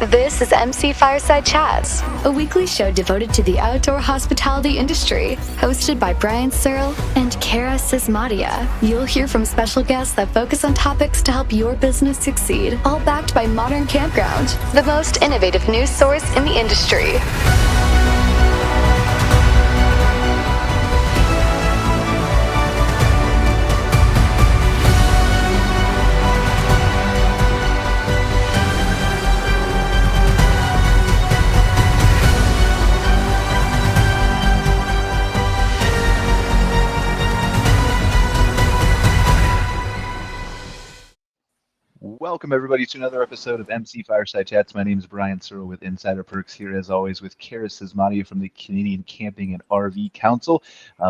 This is MC Fireside Chats, a weekly show devoted to the outdoor hospitality industry, hosted by Brian Searl and Cara Csizmadia. You'll hear from special guests that focus on topics to help your business succeed, all backed by Modern Campground, the most innovative news source in the industry. Welcome, everybody, to another episode of MC Fireside Chats. My name is Brian Searl with Insider Perks, here, as always, with Cara Csizmadia from the Canadian Camping and RV Council.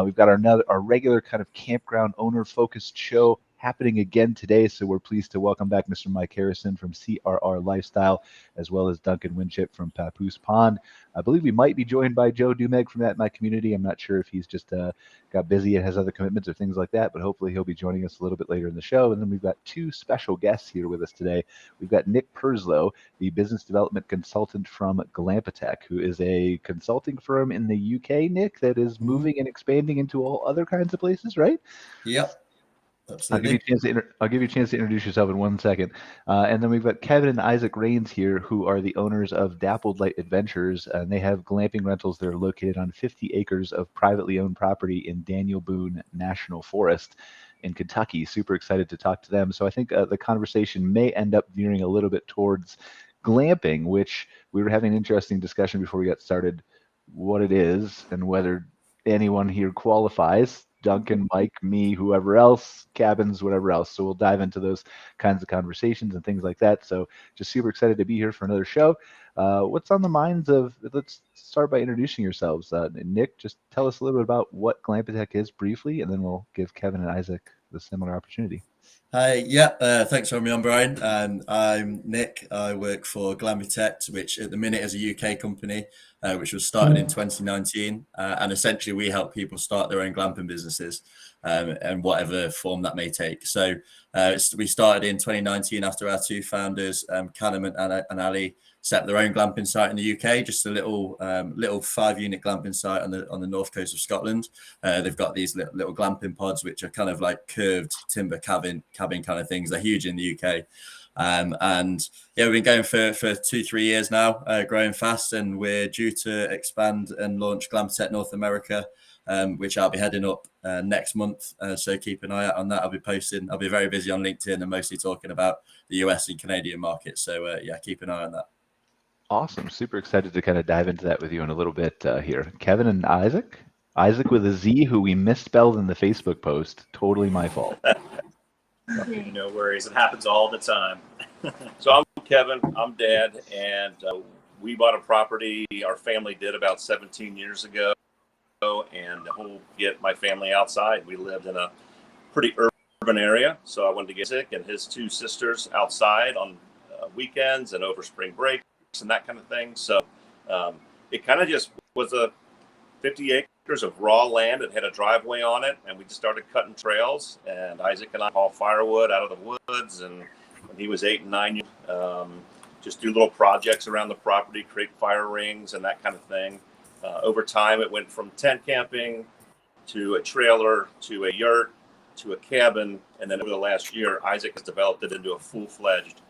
We've got our regular kind of campground owner-focused show happening again today, so we're pleased to welcome back Mr. Mike Harrison from CRR Lifestyle, as well as Duncan Winship from Papoose Pond. I believe we might be joined by Joe Duemig from that in my community. I'm not sure if he's just got busy and has other commitments or things like that, but hopefully he'll be joining us a little bit later in the show. And then we've got two special guests here with us today. We've got Nick Purslow, the business development consultant from Glampitect, who is a consulting firm in the UK, Nick, that is moving and expanding into all other kinds of places, right? Yep. I'll give you a chance to introduce yourself in 1 second. And then we've got Kevin and Isaac Rains here, who are the owners of Dappled Light Adventures. And they have glamping rentals that are located on 50 acres of privately owned property in Daniel Boone National Forest in Kentucky. Super excited to talk to them. So I think the conversation may end up veering a little bit towards glamping, which we were having an interesting discussion before we got started, what it is and whether anyone here qualifies. Duncan, Mike, me, whoever else, cabins, whatever else. So we'll dive into those kinds of conversations and things like that. So just super excited to be here for another show. What's on the minds of, let's start by introducing yourselves. Nick, just tell us a little bit about what Glampitect is briefly, and then we'll give Kevin and Isaac the similar opportunity. Hi, thanks for having me on, Brian. I'm Nick. I work for Glampitect, which at the minute is a UK company, which was started in 2019. And essentially we help people start their own glamping businesses and whatever form that may take. So we started in 2019 after our two founders, Callum and Ali, set up their own glamping site in the UK, just a little 5-unit glamping site on the north coast of Scotland. They've got these little glamping pods, which are kind of like curved timber cabin kind of things. They're huge in the UK. And yeah, we've been going for 2-3 years now, growing fast, and we're due to expand and launch Glampitect North America, which I'll be heading up next month. So keep an eye out on that. I'll be very busy on LinkedIn and mostly talking about the US and Canadian market. So keep an eye on that. Awesome. Super excited to kind of dive into that with you in a little bit here. Kevin and Isaac. Isaac with a Z, who we misspelled in the Facebook post. Totally my fault. No worries. It happens all the time. So I'm Kevin. I'm Dad. And we bought a property, our family did, about 17 years ago. And to get my family outside. We lived in a pretty urban area. So I wanted to get Isaac and his two sisters outside on weekends and over spring break and that kind of thing. So it kind of just was a 50 acres of raw land. It had a driveway on it, and we just started cutting trails. And Isaac and I haul firewood out of the woods, and when he was 8 and 9 years, just do little projects around the property, create fire rings and that kind of thing. Over time, it went from tent camping to a trailer to a yurt to a cabin, and then over the last year, Isaac has developed it into a full-fledged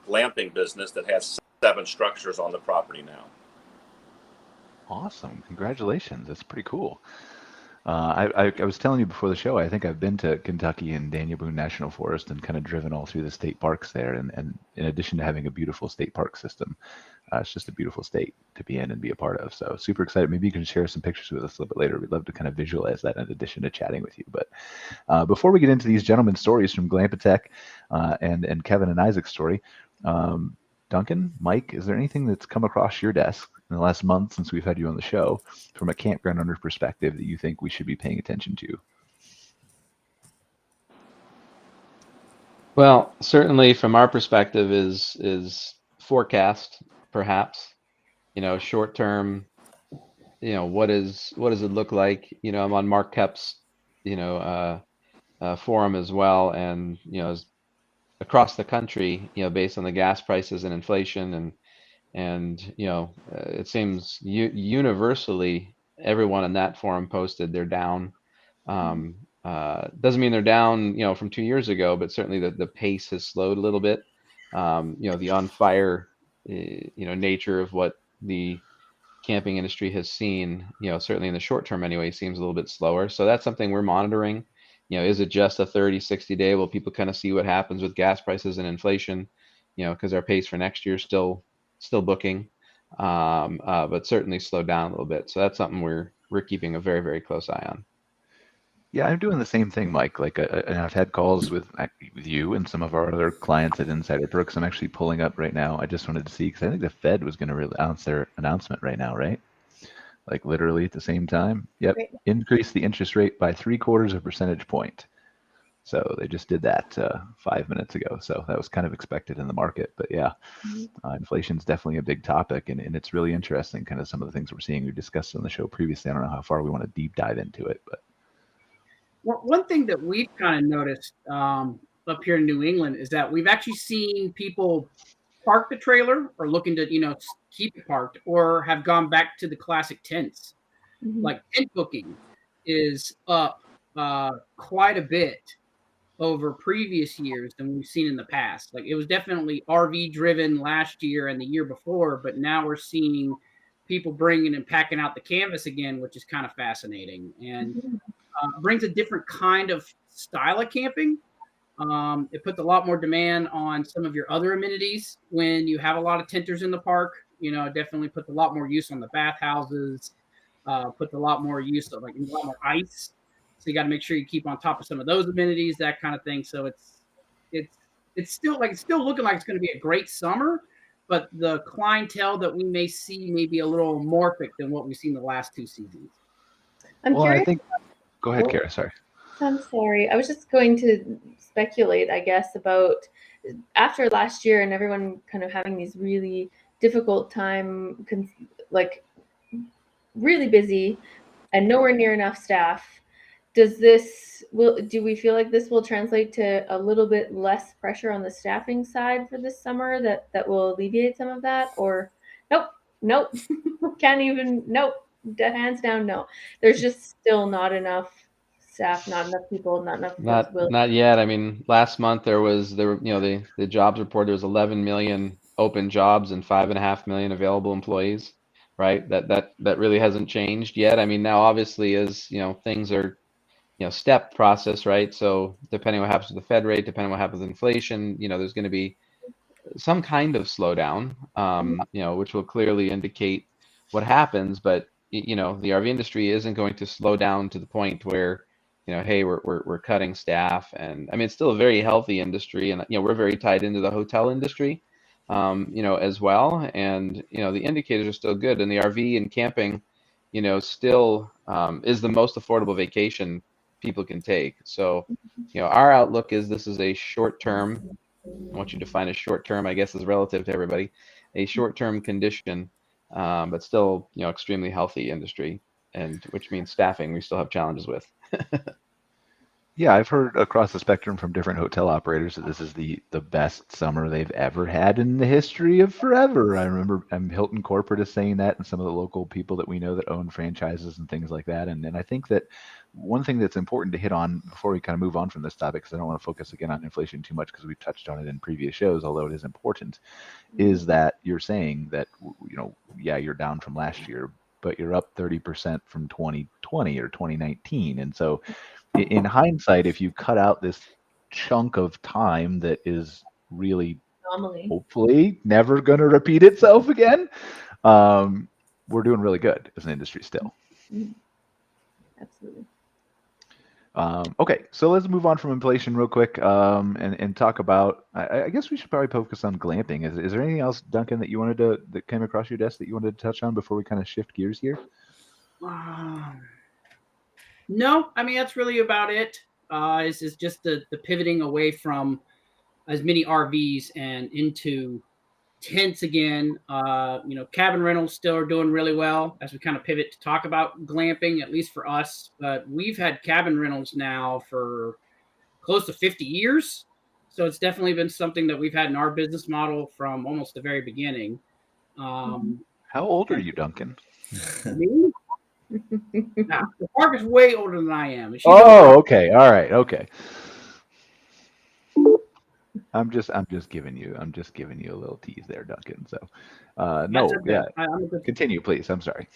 glamping business that has 7 structures on the property now. Awesome. Congratulations. That's pretty cool. I was telling you before the show, I think I've been to Kentucky and Daniel Boone National Forest and kind of driven all through the state parks there. And in addition to having a beautiful state park system, it's just a beautiful state to be in and be a part of. So super excited. Maybe you can share some pictures with us a little bit later. We'd love to kind of visualize that in addition to chatting with you. But before we get into these gentlemen's stories from Glampitect and Kevin and Isaac's story, Duncan, Mike, is there anything that's come across your desk in the last month since we've had you on the show from a campground owner perspective that you think we should be paying attention to? Well, certainly from our perspective is forecast, perhaps, short term, what does it look like? I'm on Mark Kep's, forum as well. And, across the country, based on the gas prices and inflation And it seems universally everyone in that forum posted they're down. Doesn't mean they're down, from 2 years ago, but certainly the pace has slowed a little bit. The on fire, nature of what the camping industry has seen, certainly in the short term anyway, seems a little bit slower. So that's something we're monitoring. Is it just a 30, 60 day? Will people kind of see what happens with gas prices and inflation? Because our pace for next year is still booking, but certainly slowed down a little bit. So that's something we're keeping a very, very close eye on. Yeah, I'm doing the same thing, Mike. Like, and I've had calls with you and some of our other clients at Insider Perks. I'm actually pulling up right now. I just wanted to see, because I think the Fed was going to announce their announcement right now, right? Like literally at the same time. Yep. Right. Increase the interest rate by 0.75 percentage point. So they just did that 5 minutes ago. So that was kind of expected in the market. But yeah, inflation is definitely a big topic, and it's really interesting. Kind of some of the things we're seeing. We discussed on the show previously. I don't know how far we want to deep dive into it, but. One thing that we've kind of noticed up here in New England is that we've actually seen people park the trailer or looking to, keep it parked, or have gone back to the classic tents. Like tent booking is up quite a bit over previous years than we've seen in the past. Like, it was definitely RV driven last year and the year before, but now we're seeing people bringing and packing out the canvas again, which is kind of fascinating. And brings a different kind of style of camping. It puts a lot more demand on some of your other amenities when you have a lot of tenters in the park. It definitely puts a lot more use on the bathhouses, puts a lot more use of a lot more ice. So you got to make sure you keep on top of some of those amenities, that kind of thing. So it's still looking like it's going to be a great summer, but the clientele that we may see may be a little morphic than what we've seen the last two seasons. I'm curious. Go ahead, Cara. Sorry. I'm sorry. I was just going to speculate, I guess, about after last year and everyone kind of having these really difficult time, like really busy and nowhere near enough staff. Do we feel like this will translate to a little bit less pressure on the staffing side for this summer that will alleviate some of that? Or nope, can't even, nope. Hands down, no. There's just still not enough staff, not enough people, not enough. Not yet. I mean, last month there were the jobs report. There was 11 million open jobs and 5.5 million available employees. Right. That really hasn't changed yet. I mean, now obviously as things are step process, right? So depending on what happens with the Fed rate, depending on what happens with inflation, there's going to be some kind of slowdown, which will clearly indicate what happens. But the RV industry isn't going to slow down to the point where, hey, we're cutting staff. And I mean, it's still a very healthy industry, and we're very tied into the hotel industry, as well. And the indicators are still good, and the RV and camping, still is the most affordable vacation people can take. So, our outlook is this is a short term. I want you to define a short term, I guess, is relative to everybody, a short term condition. But still, extremely healthy industry, and which means staffing we still have challenges with. Yeah, I've heard across the spectrum from different hotel operators that this is the best summer they've ever had in the history of forever. I remember Hilton Corporate is saying that, and some of the local people that we know that own franchises and things like that. And I think that one thing that's important to hit on before we kind of move on from this topic, because I don't want to focus again on inflation too much because we've touched on it in previous shows, although it is important, is that you're saying that, yeah, you're down from last year, but you're up 30% from 2020 or 2019. And so in hindsight, if you cut out this chunk of time that is really hopefully never going to repeat itself again, we're doing really good as an industry still. Absolutely. Okay, so let's move on from inflation real quick, and talk about, I guess we should probably focus on glamping. Is there anything else, Duncan, that you wanted that came across your desk that you wanted to touch on before we kind of shift gears here? No, I mean, that's really about it. This is just the pivoting away from as many RVs and into tents again. Cabin rentals still are doing really well as we kind of pivot to talk about glamping, at least for us. But we've had cabin rentals now for close to 50 years. So it's definitely been something that we've had in our business model from almost the very beginning. How old are you, Duncan? Me? Nah, the park is way older than I am. She's Oh, okay. All right. Okay. I'm just giving you a little tease there, Duncan. So, no, okay. yeah. I'm a good Continue, please. I'm sorry.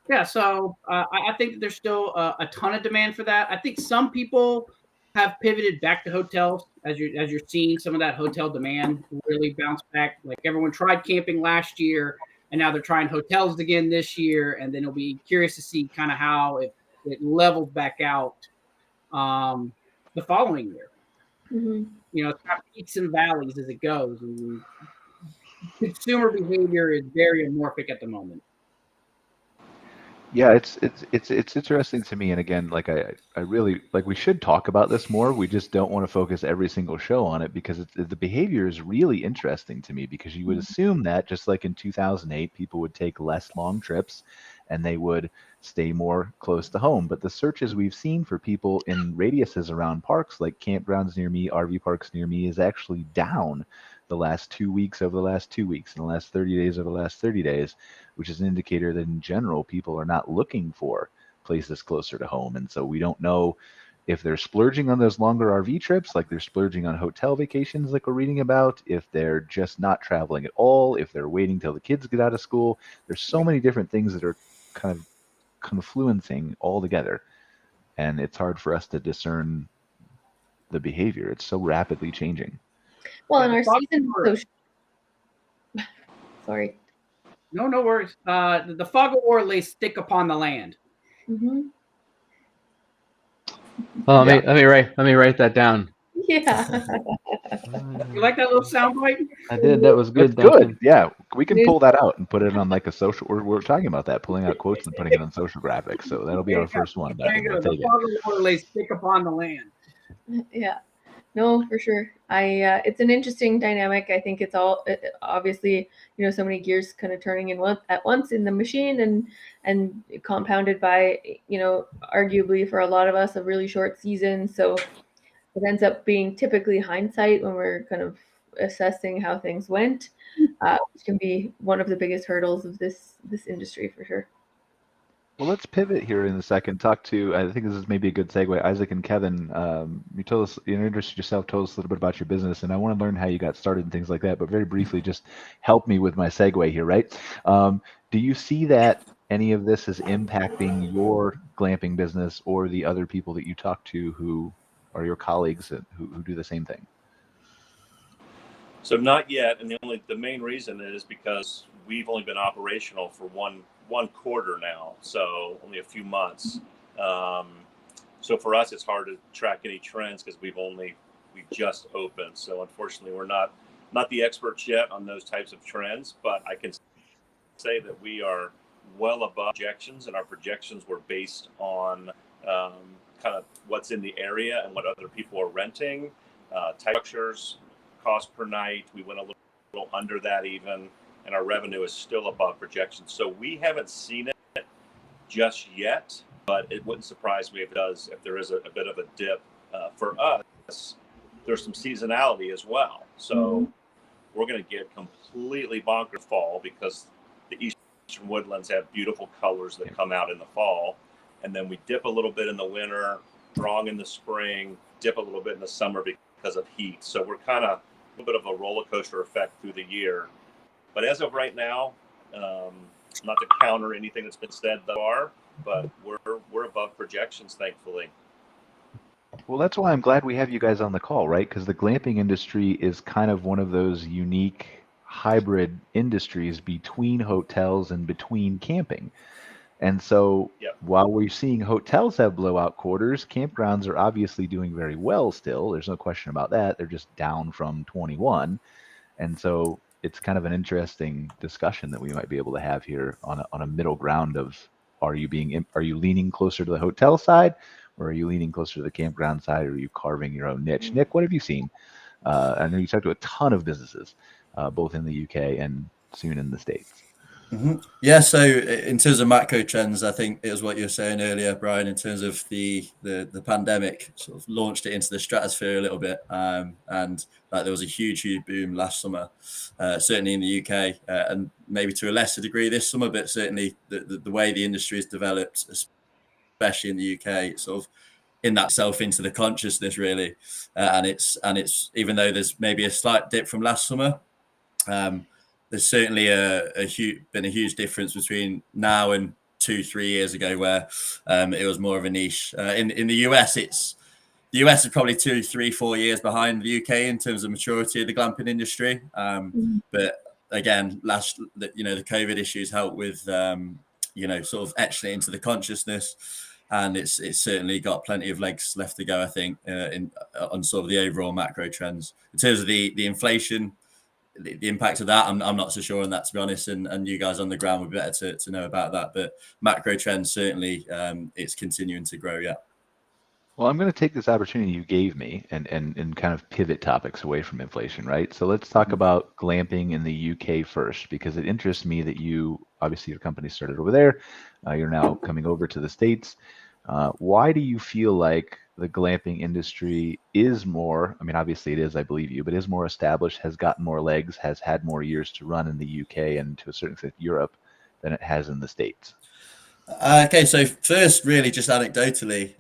Yeah, so I think that there's still a ton of demand for that. I think some people have pivoted back to hotels as you're seeing some of that hotel demand really bounce back. Like everyone tried camping last year, and now they're trying hotels again this year, and then it'll be curious to see kind of how it levels back out the following year. Mhm. You know, it's got peaks and valleys as it goes. And consumer behavior is very amorphic at the moment. Yeah, it's interesting to me, and again, like I really like we should talk about this more. We just don't want to focus every single show on it because the behavior is really interesting to me because you would assume that just like in 2008, people would take less long trips and they would stay more close to home. But the searches we've seen for people in radiuses around parks like campgrounds near me, RV parks near me is actually down the last 2 weeks over the last 2 weeks and the last 30 days over the last 30 days, which is an indicator that in general, people are not looking for places closer to home. And so we don't know if they're splurging on those longer RV trips, like they're splurging on hotel vacations, like we're reading about, if they're just not traveling at all, if they're waiting till the kids get out of school. There's so many different things that are kind of confluencing all together. And it's hard for us to discern the behavior. It's so rapidly changing. Well, Yeah, in our the season, sorry. No worries. The fog of war lays thick upon the land. Mm-hmm. Oh, let me write that down. Yeah. You like that little sound bite? I did. That was good. That's Duncan. good. Yeah, we can pull that out and put it on like a social. We're talking about that, pulling out quotes and putting it on social graphics. So that'll be our first one. There you go. We'll The take it. fog of war lays thick upon the land. Yeah. No, for sure. It's an interesting dynamic. I think it's all obviously, so many gears kind of turning at once in the machine and compounded by, arguably for a lot of us, a really short season. So it ends up being typically hindsight when we're kind of assessing how things went, which can be one of the biggest hurdles of this industry for sure. Well, let's pivot here in a second. Talk to, I think this is maybe a good segue. Isaac and Kevin, you introduced yourself, told us a little bit about your business, and I want to learn how you got started and things like that. But very briefly, just help me with my segue here, right? Do you see that any of this is impacting your glamping business or the other people that you talk to who are your colleagues who do the same thing? So not yet, and the main reason is because we've only been operational for one quarter now, so only a few months. So for us, it's hard to track any trends because we've just opened. So unfortunately, we're not the experts yet on those types of trends, but I can say that we are well above projections, and our projections were based on kind of what's in the area and what other people are renting, type structures, cost per night. We went a little under that even, and our revenue is still above projections. So we haven't seen it just yet, but it wouldn't surprise me if there is a bit of a dip. For us, there's some seasonality as well. So we're going to get completely bonkers fall because the eastern woodlands have beautiful colors that come out in the fall. And then we dip a little bit in the winter, strong in the spring, dip a little bit in the summer because of heat. So we're kind of a little bit of a roller coaster effect through the year. But as of right now, not to counter anything that's been said thus far, but we're above projections, thankfully. Well, that's why I'm glad we have you guys on the call, right? Because the glamping industry is kind of one of those unique hybrid industries between hotels and between camping. And so while we're seeing hotels have blowout quarters, campgrounds are obviously doing very well still. There's no question about that. They're just down from 21. And so it's kind of an interesting discussion that we might be able to have here on a middle ground of are you leaning closer to the hotel side, or are you leaning closer to the campground side, or are you carving your own niche? Nick, what have you seen? I know you talked to a ton of businesses, both in the UK and soon in the States. Yeah, so in terms of macro trends, I think it was what you were saying earlier, Brian, in terms of the pandemic sort of launched it into the stratosphere a little bit. And like there was a huge boom last summer, certainly in the UK, and maybe to a lesser degree this summer, but certainly the way the industry has developed, especially in the UK, it's sort of in that self into the consciousness really. And it's even though there's maybe a slight dip from last summer, there's certainly been a huge difference between now and 2-3 years ago, where it was more of a niche. In the US, the US is probably 2, 3, 4 years behind the UK in terms of maturity of the glamping industry. But again, the COVID issues helped with sort of etching it into the consciousness, and it's certainly got plenty of legs left to go, I think, on sort of the overall macro trends. In terms of the inflation, the impact of that, I'm not so sure on that, to be honest, and you guys on the ground would be better to know about that. But macro trends, certainly, it's continuing to grow. Yeah. Well, I'm going to take this opportunity you gave me and kind of pivot topics away from inflation, right? So let's talk about glamping in the UK first, because it interests me that obviously your company started over there. You're now coming over to the States. Why do you feel like the glamping industry is more, I mean, obviously it is, I believe you, but is more established, has gotten more legs, has had more years to run in the UK and to a certain extent Europe than it has in the States? Okay, so first, really, just anecdotally,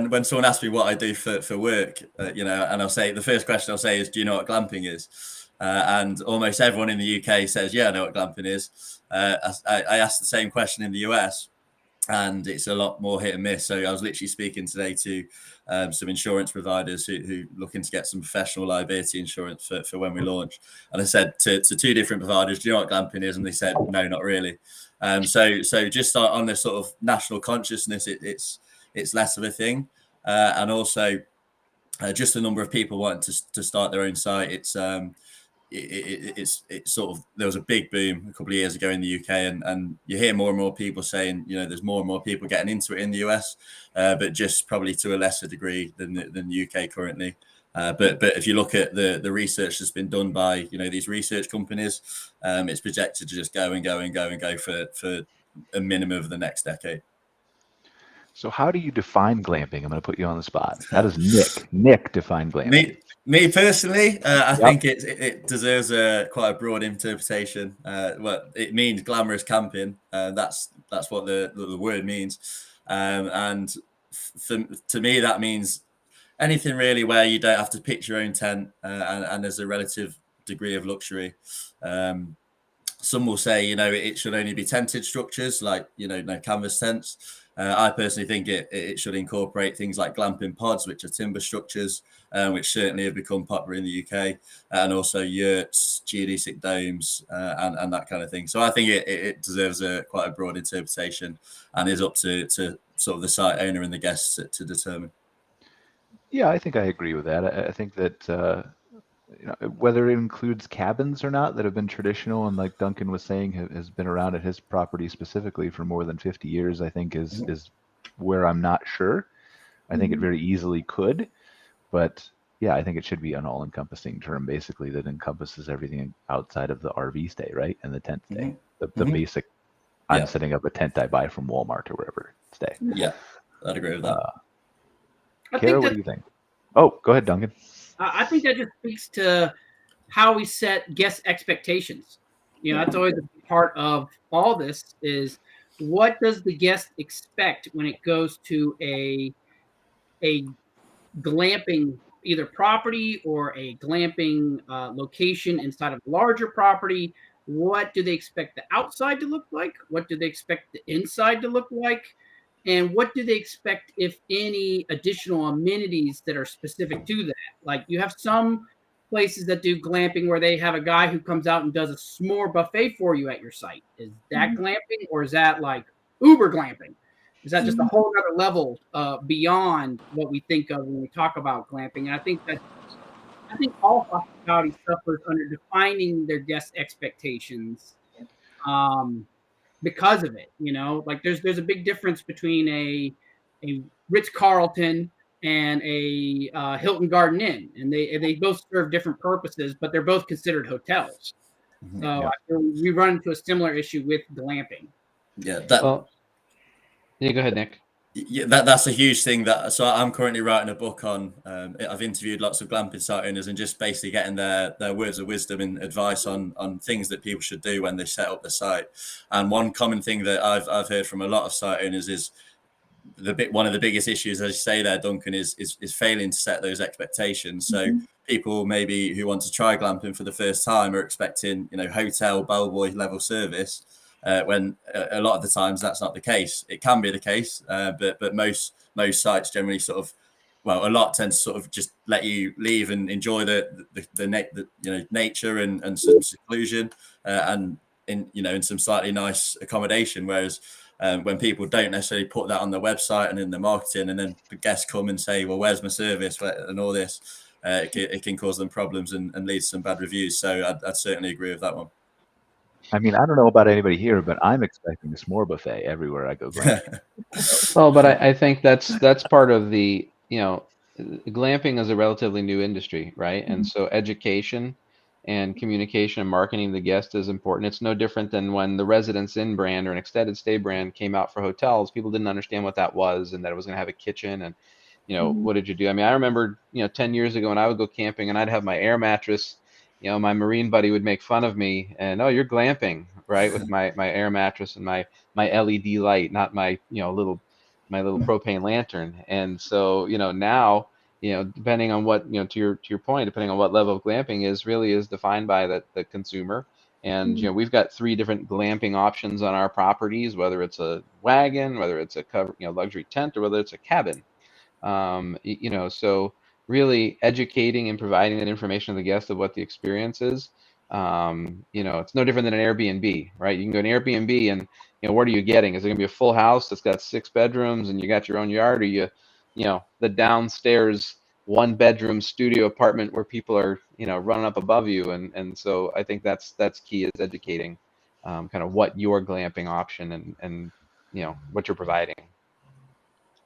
when someone asks me what I do for work, and I'll say the first question I'll say is, "Do you know what glamping is?" And almost everyone in the UK says, "Yeah, I know what glamping is." I asked the same question in the US, and it's a lot more hit and miss. So I was literally speaking today to some insurance providers who looking to get some professional liability insurance for when we launch. And I said to 2 different providers, "Do you know what glamping is?" And they said, "No, not really." So just on this sort of national consciousness, it's less of a thing, and also just the number of people wanting to start their own site. It's sort of, there was a big boom a couple of years ago in the UK, and you hear more and more people saying, there's more and more people getting into it in the US, but just probably to a lesser degree than the UK currently. But if you look at the research that's been done by these research companies, it's projected to just go and go and go and go for a minimum of the next decade. So how do you define glamping? I'm going to put you on the spot. How does Nick define glamping? Me personally, I think it deserves quite a broad interpretation. Well, it means glamorous camping. That's what the word means, and to me that means anything really where you don't have to pitch your own tent, and there's a relative degree of luxury. Some will say, it should only be tented structures, like, no canvas tents. I personally think it should incorporate things like glamping pods, which are timber structures, which certainly have become popular in the UK, and also yurts, geodesic domes, and that kind of thing. So I think it deserves quite a broad interpretation, and is up to sort of the site owner and the guests to determine. Yeah, I think I agree with that. I think that whether it includes cabins or not that have been traditional, and like Duncan was saying, has been around at his property specifically for more than 50 years, I think is where I'm not sure. I think it very easily could, but yeah, I think it should be an all-encompassing term, basically, that encompasses everything outside of the RV stay, right, and the tent stay. The basic, I'm setting up a tent I buy from Walmart or wherever stay. Yeah, I'd agree with that. Cara, what do you think? Oh, go ahead, Duncan. I think that just speaks to how we set guest expectations. That's always a part of all this, is what does the guest expect when it goes to a glamping either property or a glamping location inside of a larger property? What do they expect the outside to look like? What do they expect the inside to look like? And what do they expect, if any, additional amenities that are specific to that? Like, you have some places that do glamping where they have a guy who comes out and does a s'more buffet for you at your site. Is that glamping, or is that like Uber glamping? Is that just a whole other level beyond what we think of when we talk about glamping? And I think all hospitality suffers under defining their guest expectations. Because of it, like there's a big difference between a Ritz-Carlton and a Hilton Garden Inn, and they both serve different purposes, but they're both considered hotels. So I feel we run into a similar issue with glamping. Yeah, Well, yeah, go ahead, Nick. Yeah, that's a huge thing. So I'm currently writing a book on. I've interviewed lots of glamping site owners and just basically getting their words of wisdom and advice on things that people should do when they set up the site. And one common thing that I've heard from a lot of site owners is one of the biggest issues, as you say there, Duncan, is failing to set those expectations. So people maybe who want to try glamping for the first time are expecting, hotel bellboy level service. When a lot of the times that's not the case. It can be the case, but most sites generally a lot tend to sort of just let you leave and enjoy the nature and some seclusion and in some slightly nice accommodation. Whereas when people don't necessarily put that on their website and in their marketing, and then the guests come and say, "Well, where's my service?" and all this, it can cause them problems and lead to some bad reviews. So I'd certainly agree with that one. I mean, I don't know about anybody here, but I'm expecting a s'more buffet everywhere I go glamping. Well, but I think that's part of the, glamping is a relatively new industry, right? And so education and communication and marketing to the guest is important. It's no different than when the Residence Inn brand or an extended stay brand came out for hotels. People didn't understand what that was and that it was going to have a kitchen and, what did you do? I mean, I remember, 10 years ago when I would go camping and I'd have my air mattress. My Marine buddy would make fun of me and, "Oh, you're glamping," right? With my air mattress and my LED light, not my little propane lantern. And so now depending on what to your point, depending on what level of glamping is defined by the consumer. And we've got 3 different glamping options on our properties, whether it's a wagon, whether it's a cover luxury tent, or whether it's a cabin. So really educating and providing that information to the guest of what the experience is. It's no different than an Airbnb, right? You can go to an Airbnb and, what are you getting? Is it going to be a full house that's got 6 bedrooms and you got your own yard, or the downstairs 1-bedroom studio apartment where people are, running up above you. And so I think that's key, is educating kind of what your glamping option and what you're providing.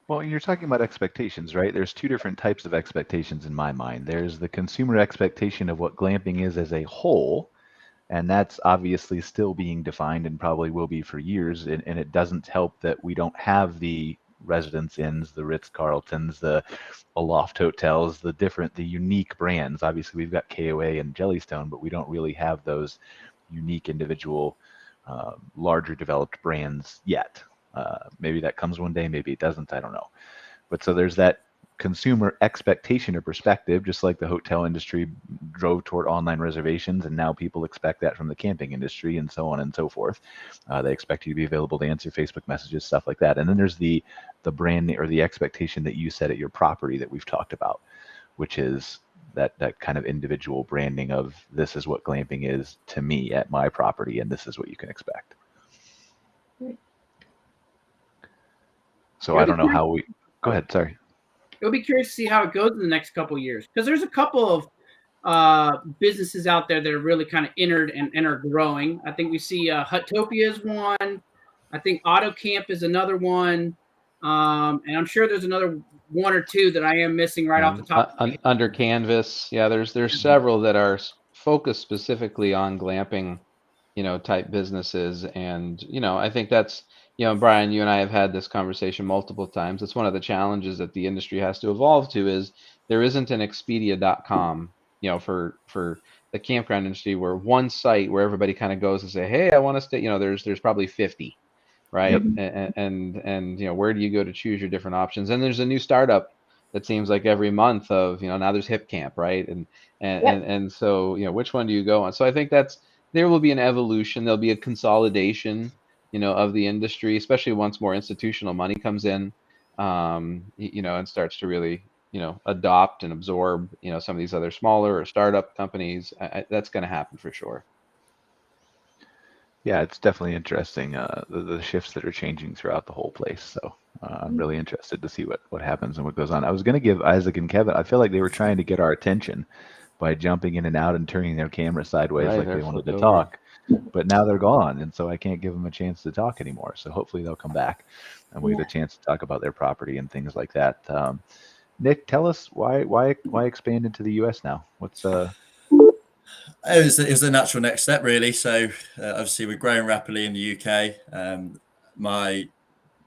Well, you're talking about expectations, right? There's 2 different types of expectations in my mind. There's the consumer expectation of what glamping is as a whole, and that's obviously still being defined and probably will be for years. And it doesn't help that we don't have the Residence Inns, the Ritz-Carltons, the Aloft hotels, the unique brands. Obviously, we've got KOA and Jellystone, but we don't really have those unique individual, larger developed brands yet. Maybe that comes one day, maybe it doesn't, I don't know. But so there's that consumer expectation or perspective, just like the hotel industry drove toward online reservations, and now people expect that from the camping industry, and so on and so forth. They expect you to be available to answer Facebook messages, stuff like that. And then there's the brand or the expectation that you set at your property that we've talked about, which is that kind of individual branding of, this is what glamping is to me at my property, and this is what you can expect. So I don't know how we go ahead. Sorry. It'll be curious to see how it goes in the next couple of years, because there's a couple of businesses out there that are really kind of entered and are growing. I think we see Huttopia is one. I think AutoCamp is another one. And I'm sure there's another 1 or 2 that I am missing right off the top. Under Canvas. Yeah, there's several that are focused specifically on glamping, type businesses. And, I think that's, Brian, you and I have had this conversation multiple times. It's one of the challenges that the industry has to evolve to, is there isn't an Expedia.com, for the campground industry, where one site where everybody kind of goes and say, "Hey, I want to stay," there's probably 50, right? Yep. And where do you go to choose your different options? And there's a new startup that seems like every month of, now there's Hip Camp, right? And so, which one do you go on? So I think there will be an evolution. There'll be a consolidation, of the industry, especially once more institutional money comes in, and starts to really, adopt and absorb, some of these other smaller or startup companies. That's going to happen for sure. Yeah, it's definitely interesting, the shifts that are changing throughout the whole place. So I'm really interested to see what happens and what goes on. I was going to give Isaac and Kevin, I feel like they were trying to get our attention by jumping in and out and turning their camera sideways, right, like they wanted to talk. But now they're gone, and so I can't give them a chance to talk anymore. So hopefully they'll come back and we'll get a chance to talk about their property and things like that. Nick, tell us why expand into the U.S. now? What's It was the natural next step, really. So obviously we're growing rapidly in the UK. My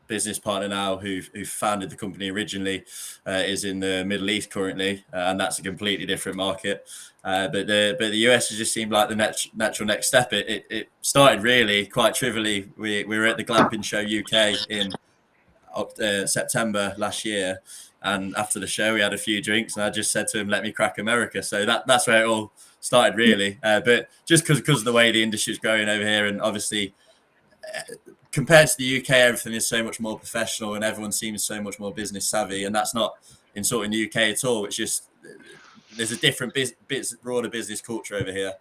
business partner now, who founded the company originally, is in the Middle East currently, and that's a completely different market. But the US has just seemed like the natural next step. It started really quite trivially. We were at the Glamping Show UK in September last year, and after the show we had a few drinks, and I just said to him, "Let me crack America." So that's where it all started, really. But just because of the way the industry is growing over here, and obviously compared to the UK, everything is so much more professional, and everyone seems so much more business savvy, and that's not insulting the UK at all. It's just there's a different broader business culture over here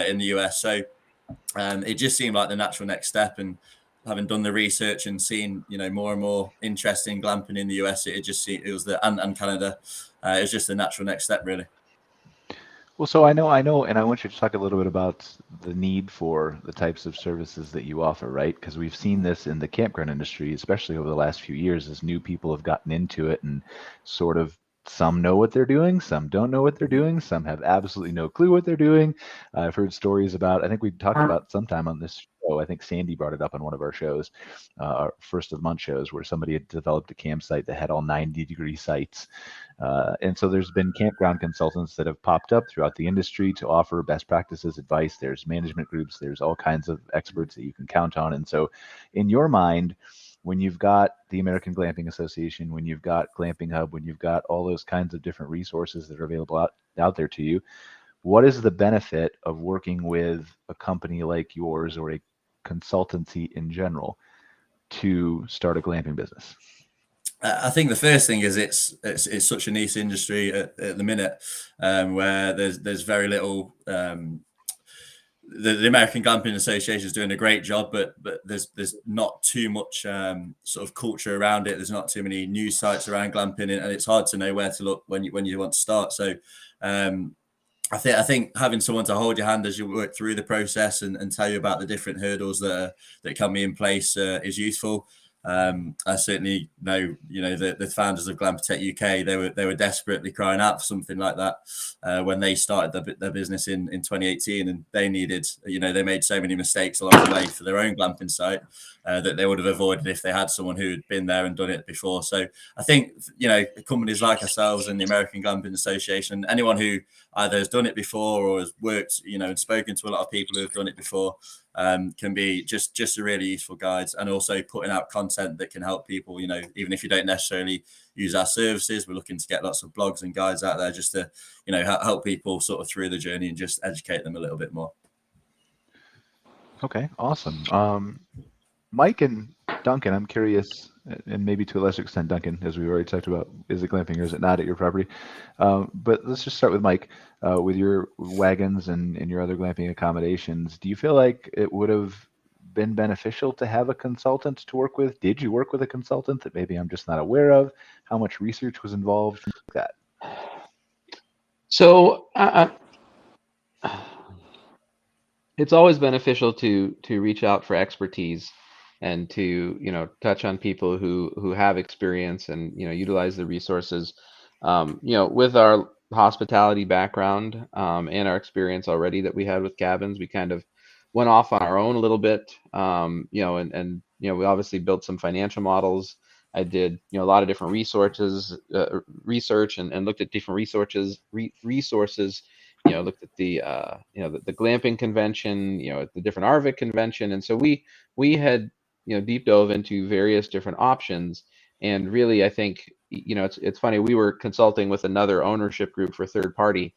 in the US. So it just seemed like the natural next step, and having done the research and seen, more and more interest in glamping in the US, it was and Canada. It was just the natural next step, really. Well, so I know, and I want you to talk a little bit about the need for the types of services that you offer, right? Because we've seen this in the campground industry, especially over the last few years, as new people have gotten into it, and sort of some know what they're doing, some don't know what they're doing, some have absolutely no clue what they're doing. I've heard stories about, I think we talked about sometime on this show, I think Sandy brought it up on one of our shows, our first of the month shows, where somebody had developed a campsite that had all 90-degree sites. And so there's been campground consultants that have popped up throughout the industry to offer best practices advice. There's management groups, there's all kinds of experts that you can count on. And so in your mind, when you've got the American Glamping Association, when you've got Glamping Hub, when you've got all those kinds of different resources that are available out there to you, what is the benefit of working with a company like yours or a consultancy in general to start a glamping business? I think the first thing is it's such a niche industry at the minute, where there's very little. The American Glamping Association is doing a great job, but there's not too much sort of culture around it. There's not too many news sites around glamping, and it's hard to know where to look when you want to start. So I think having someone to hold your hand as you work through the process and tell you about the different hurdles that can be in place is useful. I certainly know, the founders of Glampitect UK, they were desperately crying out for something like that when they started their business in 2018, and they needed, they made so many mistakes along the way for their own glamping site that they would have avoided if they had someone who had been there and done it before. So I think, companies like ourselves and the American Glamping Association, anyone who either has done it before or has worked, and spoken to a lot of people who have done it before, can be just a really useful guide, and also putting out content that can help people, even if you don't necessarily use our services. We're looking to get lots of blogs and guides out there just to, help people sort of through the journey and just educate them a little bit more. Okay, awesome. Mike and Duncan, I'm curious, and maybe to a lesser extent Duncan, as we already talked about, is it glamping or is it not at your property? But let's just start with Mike. With your wagons and your other glamping accommodations, do you feel like it would have been beneficial to have a consultant to work with? Did you work with a consultant that maybe I'm just not aware of? How much research was involved? Like that. So it's always beneficial to reach out for expertise and to touch on people who have experience and utilize the resources. With our hospitality background and our experience already that we had with cabins, we kind of went off on our own a little bit. And we obviously built some financial models. I did a lot of different research and looked at different resources. Looked at the the glamping convention, the different RVIC convention, and so we had deep dove into various different options. And really, I think it's funny, we were consulting with another ownership group for third party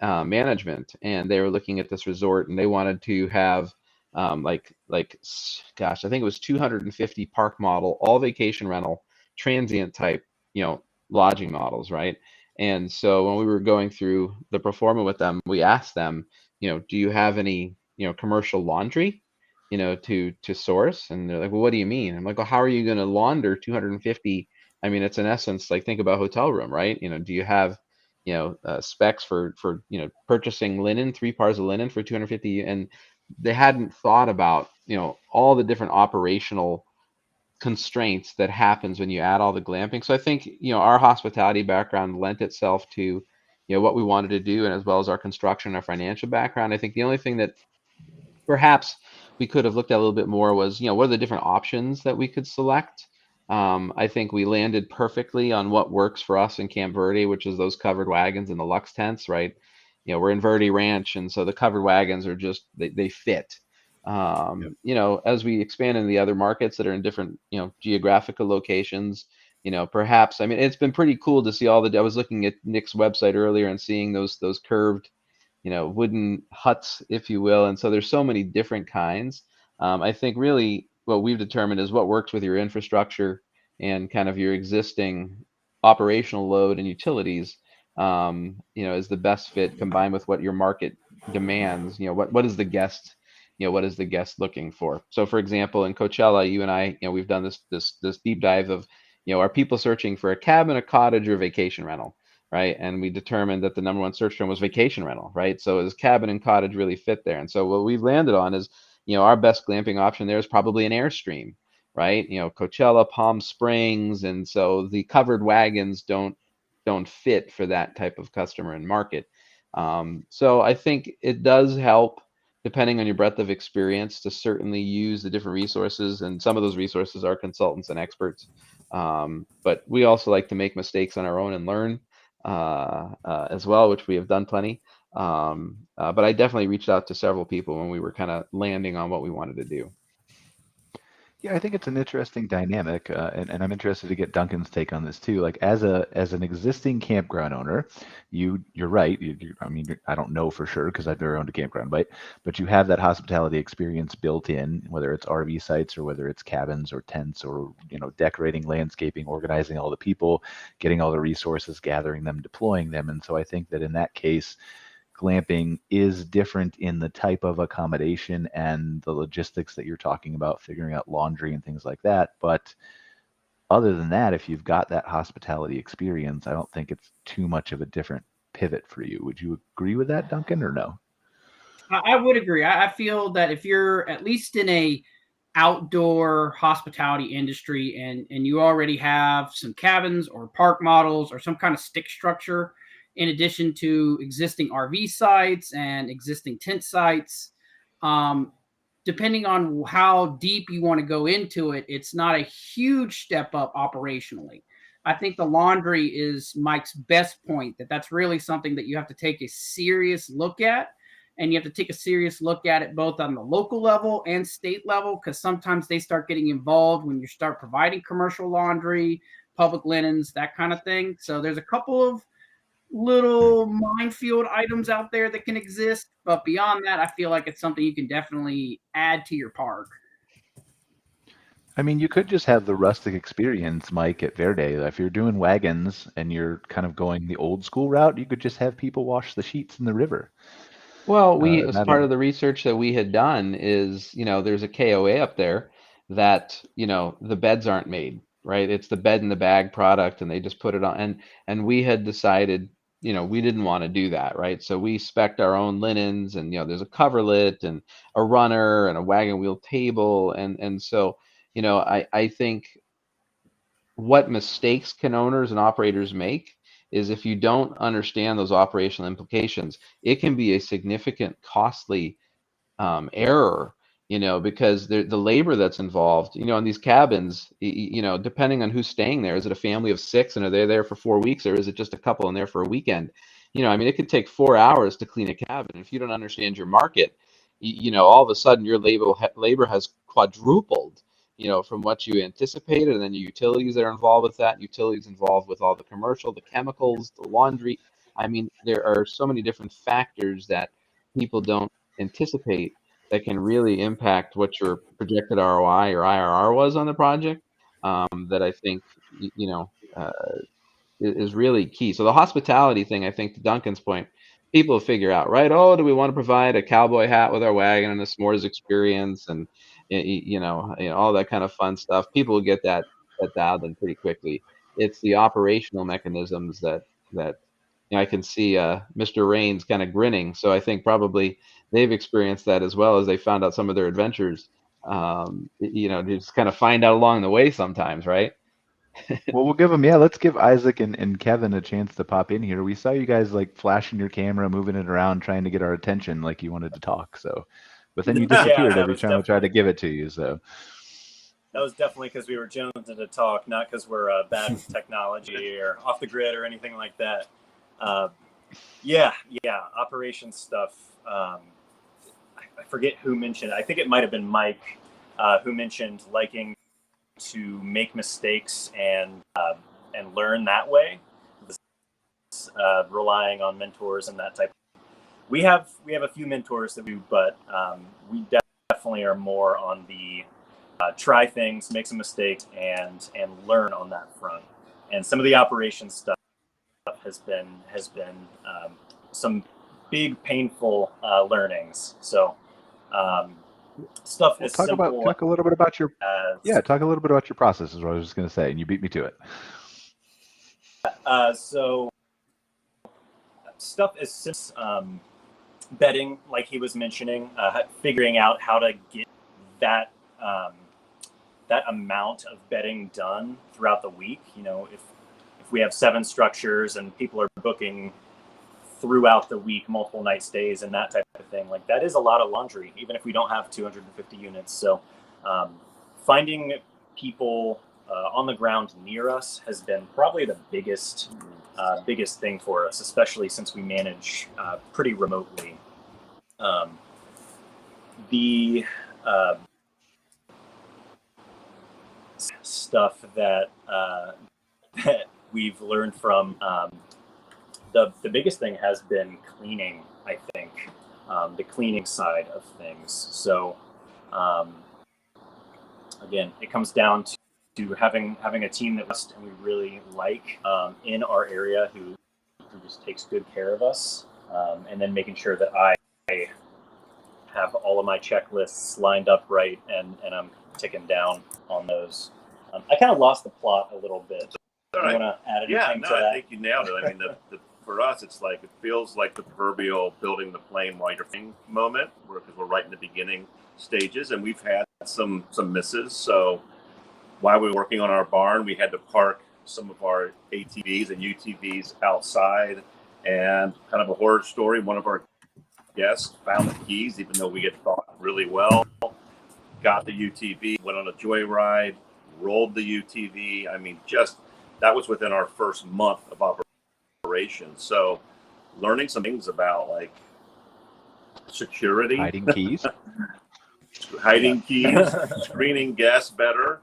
management, and they were looking at this resort, and they wanted to have gosh, I think it was 250 park model, all vacation rental, transient type lodging models, right? And so when we were going through the pro forma with them, we asked them, do you have any commercial laundry to source? And they're like, well, what do you mean? I'm like, well, how are you going to launder 250? I mean, it's in essence like, think about hotel room, right? Do you have specs for purchasing linen, 3 pairs of linen for 250? And they hadn't thought about all the different operational constraints that happens when you add all the glamping. So I think our hospitality background lent itself to what we wanted to do, and as well as our construction and our financial background. I think the only thing that perhaps we could have looked at a little bit more was, what are the different options that we could select? I think we landed perfectly on what works for us in Camp Verde, which is those covered wagons and the Lux tents, right? We're in Verde Ranch, and so the covered wagons are just, they fit. As we expand in the other markets that are in different, geographical locations, perhaps, I mean, it's been pretty cool to see I was looking at Nick's website earlier and seeing those curved, wooden huts, if you will. And so there's so many different kinds. I think really what we've determined is what works with your infrastructure and kind of your existing operational load and utilities, is the best fit, combined with what your market demands. What is the guest, what is the guest looking for? So for example, in Coachella, you and I, we've done this deep dive of, are people searching for a cabin, a cottage, or vacation rental? Right. And we determined that the number one search term was vacation rental. Right. So is cabin and cottage really fit there? And so what we've landed on is, our best glamping option there is probably an Airstream. Right. Coachella, Palm Springs. And so the covered wagons don't fit for that type of customer and market. So I think it does help, depending on your breadth of experience, to certainly use the different resources. And some of those resources are consultants and experts. But we also like to make mistakes on our own and learn as well, which we have done plenty. But I definitely reached out to several people when we were kind of landing on what we wanted to do. Yeah, I think it's an interesting dynamic, and I'm interested to get Duncan's take on this too. Like as an existing campground owner, you're right. I don't know for sure because I've never owned a campground, but you have that hospitality experience built in, whether it's RV sites or whether it's cabins or tents or decorating, landscaping, organizing all the people, getting all the resources, gathering them, deploying them. And so I think that in that case, glamping is different in the type of accommodation and the logistics that you're talking about, figuring out laundry and things like that. But other than that, if you've got that hospitality experience, I don't think it's too much of a different pivot for you. Would you agree with that, Duncan, or no? I would agree. I feel that if you're at least in a outdoor hospitality industry and you already have some cabins or park models or some kind of stick structure, in addition to existing RV sites and existing tent sites, depending on how deep you want to go into it, it's not a huge step up operationally. I think the laundry is Mike's best point, that's really something that you have to take a serious look at. And you have to take a serious look at it both on the local level and state level, because sometimes they start getting involved when you start providing commercial laundry, public linens, that kind of thing. So there's a couple of little minefield items out there that can exist, but beyond that, I feel like it's something you can definitely add to your park. I mean, you could just have the rustic experience, Mike, at Verde. If you're doing wagons and you're kind of going the old school route, you could just have people wash the sheets in the river. Well, as part of the research that we had done is, there's a KOA up there that, the beds aren't made, right? It's the bed in the bag product, and they just put it on. And we had decided, we didn't want to do that, right? So we spec'd our own linens, and, there's a coverlet and a runner and a wagon wheel table. And so, I think what mistakes can owners and operators make is if you don't understand those operational implications, it can be a significant costly error, because the labor that's involved, in these cabins, depending on who's staying there, is it a family of 6 and are they there for 4 weeks, or is it just a couple in there for a weekend? It could take 4 hours to clean a cabin. If you don't understand your market, all of a sudden your labor has quadrupled, from what you anticipated, and then the utilities that are involved with that, utilities involved with all the commercial, the chemicals, the laundry. There are so many different factors that people don't anticipate that can really impact what your projected ROI or IRR was on the project, that I think, is really key. So the hospitality thing, I think, to Duncan's point, people figure out, right? Oh, do we want to provide a cowboy hat with our wagon and a s'mores experience and, all that kind of fun stuff? People will get that dialed in pretty quickly. It's the operational mechanisms that I can see Mr. Rains kind of grinning. So I think probably they've experienced that as well as they found out some of their adventures. Just kind of find out along the way sometimes, right? Well, we'll give them, let's give Isaac and Kevin a chance to pop in here. We saw you guys like flashing your camera, moving it around, trying to get our attention like you wanted to talk. So, but then you disappeared every time we tried to give it to you. So that was definitely because we were jonesing to talk, not because we're bad with technology or off the grid or anything like that. Operations stuff. I forget who mentioned it. I think it might have been Mike who mentioned liking to make mistakes and learn that way, relying on mentors and that type. We have a few mentors that we, but we definitely are more on the try things, make some mistakes, and learn on that front. And some of the operations stuff has been some big painful learnings. So stuff is simple. Talk a little bit about your process is what I was just going to say, and you beat me to it. So stuff is bedding, like he was mentioning, figuring out how to get that amount of bedding done throughout the week. You know, if we have 7 structures and people are booking throughout the week, multiple night stays and that type of thing, like that is a lot of laundry, even if we don't have 250 units. So finding people on the ground near us has been probably the biggest thing for us, especially since we manage pretty remotely. The stuff that we've learned from the biggest thing has been cleaning, I think, the cleaning side of things. So again, it comes down to having a team that we really like in our area who just takes good care of us, and then making sure that I have all of my checklists lined up right and I'm ticking down on those. I kind of lost the plot a little bit. All right. You want to add anything to that? I think you nailed it. I mean, for us, it feels like the proverbial building the plane while you're flying moment, because we're right in the beginning stages, and we've had some misses. So while we were working on our barn, we had to park some of our ATVs and UTVs outside, and kind of a horror story. One of our guests found the keys, even though we had thought really well, got the UTV, went on a joyride, rolled the UTV. I mean, that was within our first month of operation. So learning some things about like security, hiding keys, screening guests better.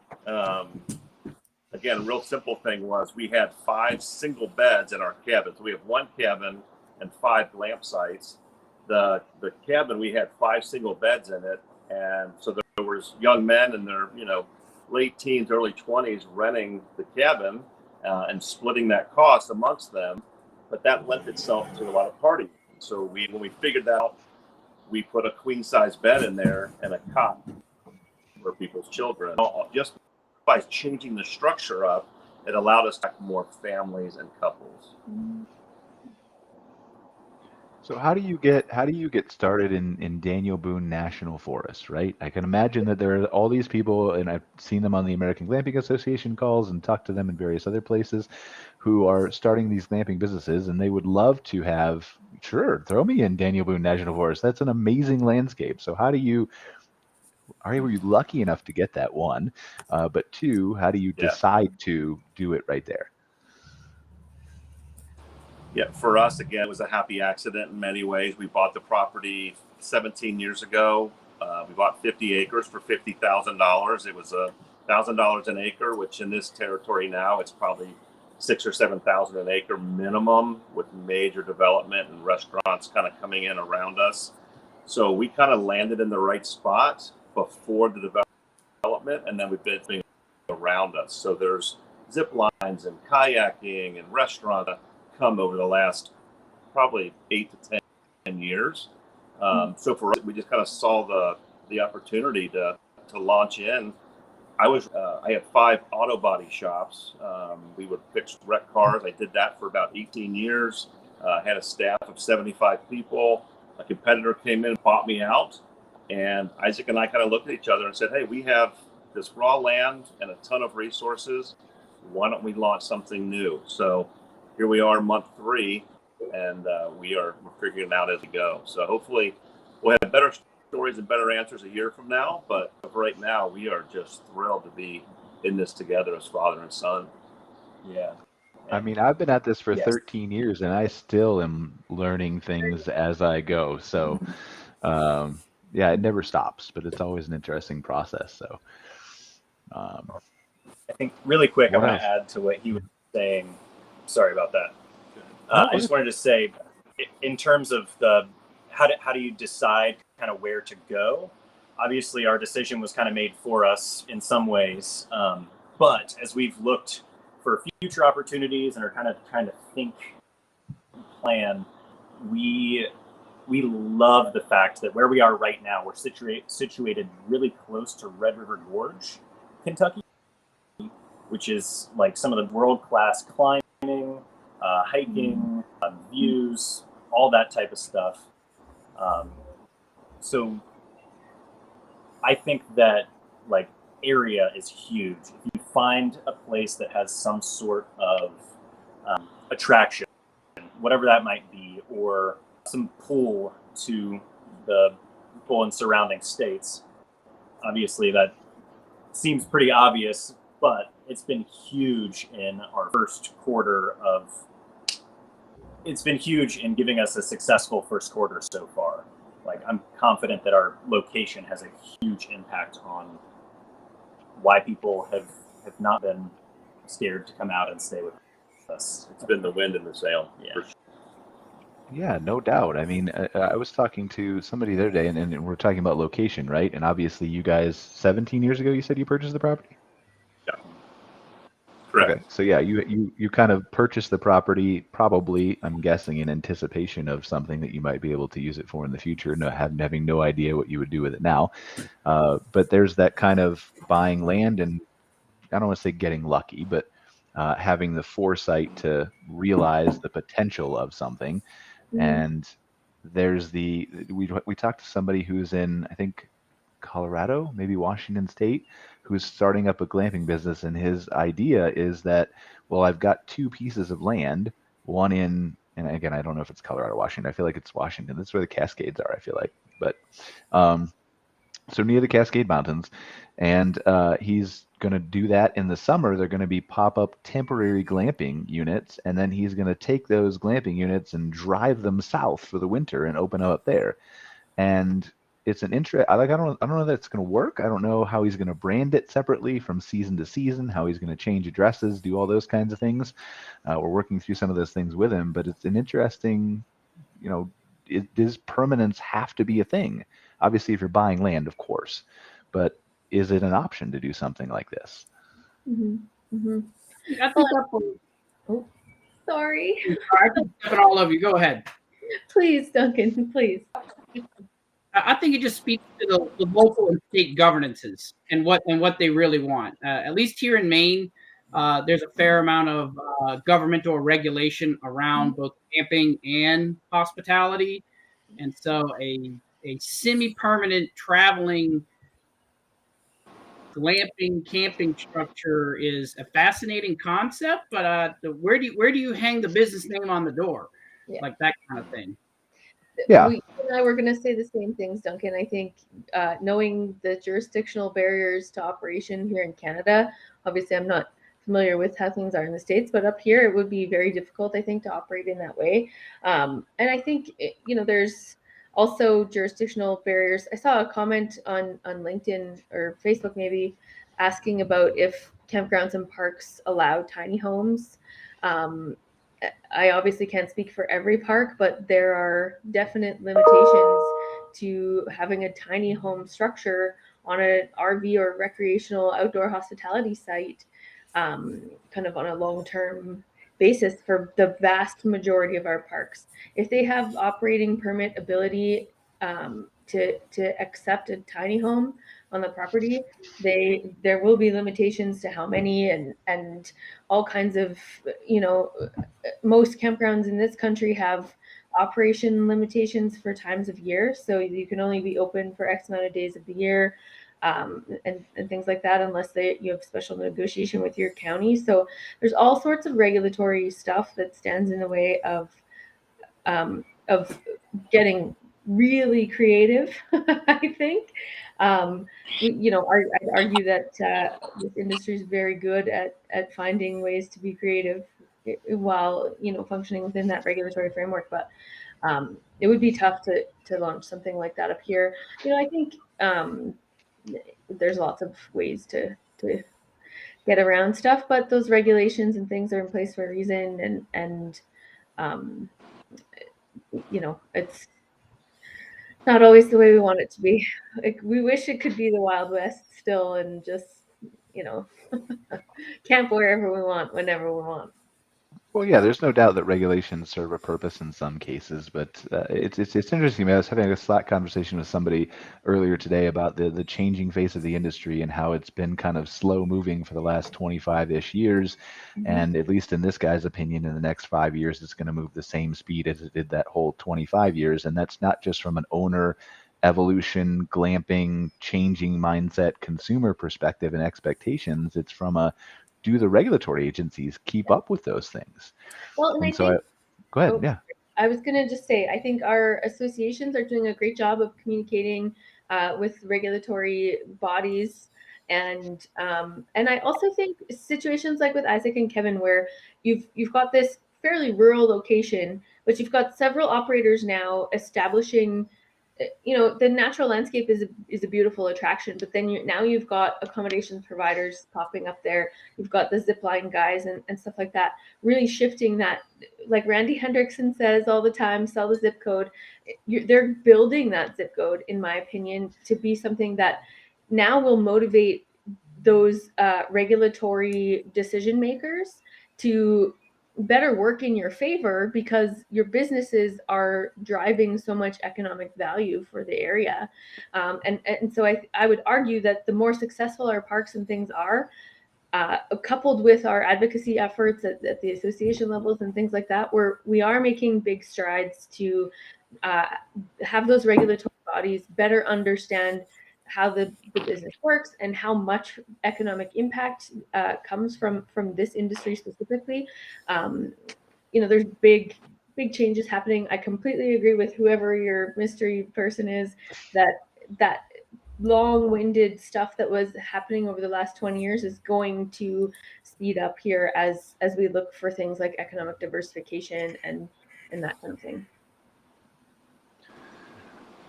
Again, a real simple thing was we had 5 single beds in our cabin. So we have 1 cabin and 5 glamp sites. The cabin, we had 5 single beds in it. And so there was young men in their, late teens, early 20s renting the cabin and splitting that cost amongst them. But that lent itself to a lot of partying. So when we figured that out, we put a queen size bed in there and a cot for people's children. Just by changing the structure up, it allowed us to have more families and couples. So how do you get started in Daniel Boone National Forest, right? I can imagine that there are all these people, and I've seen them on the American Glamping Association calls and talked to them in various other places, who are starting these glamping businesses, and they would love to have, sure, throw me in Daniel Boone National Forest. That's an amazing landscape. So were you lucky enough to get that, one? But 2, how do you decide to do it right there? Yeah, for us, again, it was a happy accident in many ways. We bought the property 17 years ago. We bought 50 acres for $50,000. It was $1,000 an acre, which in this territory now, it's probably $6,000 or $7,000 an acre minimum, with major development and restaurants kind of coming in around us. So we kind of landed in the right spot before the development, and then we've been around us. So there's zip lines and kayaking and restaurants come over the last probably 8 to 10 years. So for us, we just kind of saw the opportunity to launch in. I had 5 auto body shops. We would fix wrecked cars. I did that for about 18 years. Had a staff of 75 people. A competitor came in and bought me out. And Isaac and I kind of looked at each other and said, hey, we have this raw land and a ton of resources. why don't we launch something new? So here we are, month 3, and we're figuring it out as we go. So hopefully we'll have better stories and better answers a year from now. But right now, we are just thrilled to be in this together as father and son. Yeah. I mean, I've been at this for Yes. 13 years, and I still am learning things as I go. So, yeah, it never stops, but it's always an interesting process. So, I think really quick, I What want to else? add to what he was saying. Sorry about that. No, I go just wanted to say, in terms of the how do you decide kind of where to go? Obviously, our decision was kind of made for us in some ways, but as we've looked for future opportunities and are kind of trying to think, plan, we love the fact that where we are right now, we're situated really close to Red River Gorge, Kentucky, which is like some of the world-class climbing, hiking, views, all that type of stuff. So I think that like area is huge. If you find a place that has some sort of attraction, whatever that might be, or some pull to the people in surrounding states, obviously that seems pretty obvious, but it's been huge in our first quarter it's been huge in giving us a successful first quarter so far. Like, I'm confident that our location has a huge impact on why people have not been scared to come out and stay with us. It's been the wind in the sail. Yeah. For sure. Yeah, no doubt. I mean, I was talking to somebody the other day, and we're talking about location, right? And obviously, you guys, 17 years ago, you said you purchased the property? Yeah. Correct. Okay, so yeah, you kind of purchased the property, probably, I'm guessing, in anticipation of something that you might be able to use it for in the future, having no idea what you would do with it now. But there's that kind of buying land, and I don't want to say getting lucky, but having the foresight to realize the potential of something. And there's we talked to somebody who's in, I think, Colorado, maybe Washington State, who's starting up a glamping business, and his idea is that, well, I've got 2 pieces of land, one in, and again, I don't know if it's Colorado, Washington. I feel like it's Washington. That's where the Cascades are, I feel like. But so near the Cascade Mountains, and he's going to do that in the summer. They're going to be pop-up temporary glamping units, and then he's going to take those glamping units and drive them south for the winter and open up there. And it's an interest. I don't know that it's going to work. I don't know how he's going to brand it separately from season to season, how he's going to change addresses, do all those kinds of things. We're working through some of those things with him, but it's an interesting, does permanence have to be a thing? Obviously, if you're buying land, of course, but is it an option to do something like this? Mm-hmm. Mm-hmm. I think that's Oh, sorry. I can step it all over you. Go ahead. Please, Duncan, please. I think it just speaks to the local and state governances and what they really want. At least here in Maine, there's a fair amount of governmental regulation around both camping and hospitality, and so a semi-permanent traveling glamping camping structure is a fascinating concept. But where do you hang the business name on the door, like that kind of thing? Yeah. We and I were going to say the same things, Duncan. I think knowing the jurisdictional barriers to operation here in Canada, obviously I'm not familiar with how things are in the States, but up here it would be very difficult, I think, to operate in that way. And I think, there's also jurisdictional barriers. I saw a comment on LinkedIn or Facebook maybe asking about if campgrounds and parks allow tiny homes. I obviously can't speak for every park, but there are definite limitations to having a tiny home structure on an RV or recreational outdoor hospitality site, kind of on a long-term basis for the vast majority of our parks. If they have operating permit ability to accept a tiny home on the property, there will be limitations to how many and all kinds of, most campgrounds in this country have operation limitations for times of year. So you can only be open for X amount of days of the year. and things like that, unless you have special negotiation with your county. So there's all sorts of regulatory stuff that stands in the way of getting really creative. I think, I'd argue that this industry is very good at finding ways to be creative while functioning within that regulatory framework. But it would be tough to launch something like that up here. I think there's lots of ways to get around stuff, but those regulations and things are in place for a reason, and it's not always the way we want it to be. Like, we wish it could be the Wild West still, and just camp wherever we want, whenever we want. Well, yeah, there's no doubt that regulations serve a purpose in some cases, but it's interesting. I was having a Slack conversation with somebody earlier today about the changing face of the industry and how it's been kind of slow moving for the last 25-ish years. And at least in this guy's opinion, in the next 5 years, it's going to move the same speed as it did that whole 25 years. And that's not just from an owner evolution, glamping, changing mindset, consumer perspective and expectations. It's from a, do the regulatory agencies keep up with those things? Well, and so go ahead. Yeah. I was going to just say, I think our associations are doing a great job of communicating with regulatory bodies. And I also think situations like with Isaac and Kevin, where you've got this fairly rural location, but you've got several operators now establishing, the natural landscape is a beautiful attraction, but then you've got accommodations providers popping up there. You've got the zipline guys and stuff like that, really shifting that, like Randy Hendrickson says all the time, sell the zip code. They're building that zip code, in my opinion, to be something that now will motivate those regulatory decision makers to better work in your favor, because your businesses are driving so much economic value for the area. And so I would argue that the more successful our parks and things are, coupled with our advocacy efforts at the association levels and things like that, we are making big strides to have those regulatory bodies better understand how the business works and how much economic impact comes from this industry specifically. There's big changes happening. I completely agree with whoever your mystery person is, that long-winded stuff that was happening over the last 20 years is going to speed up here as we look for things like economic diversification and that kind of thing.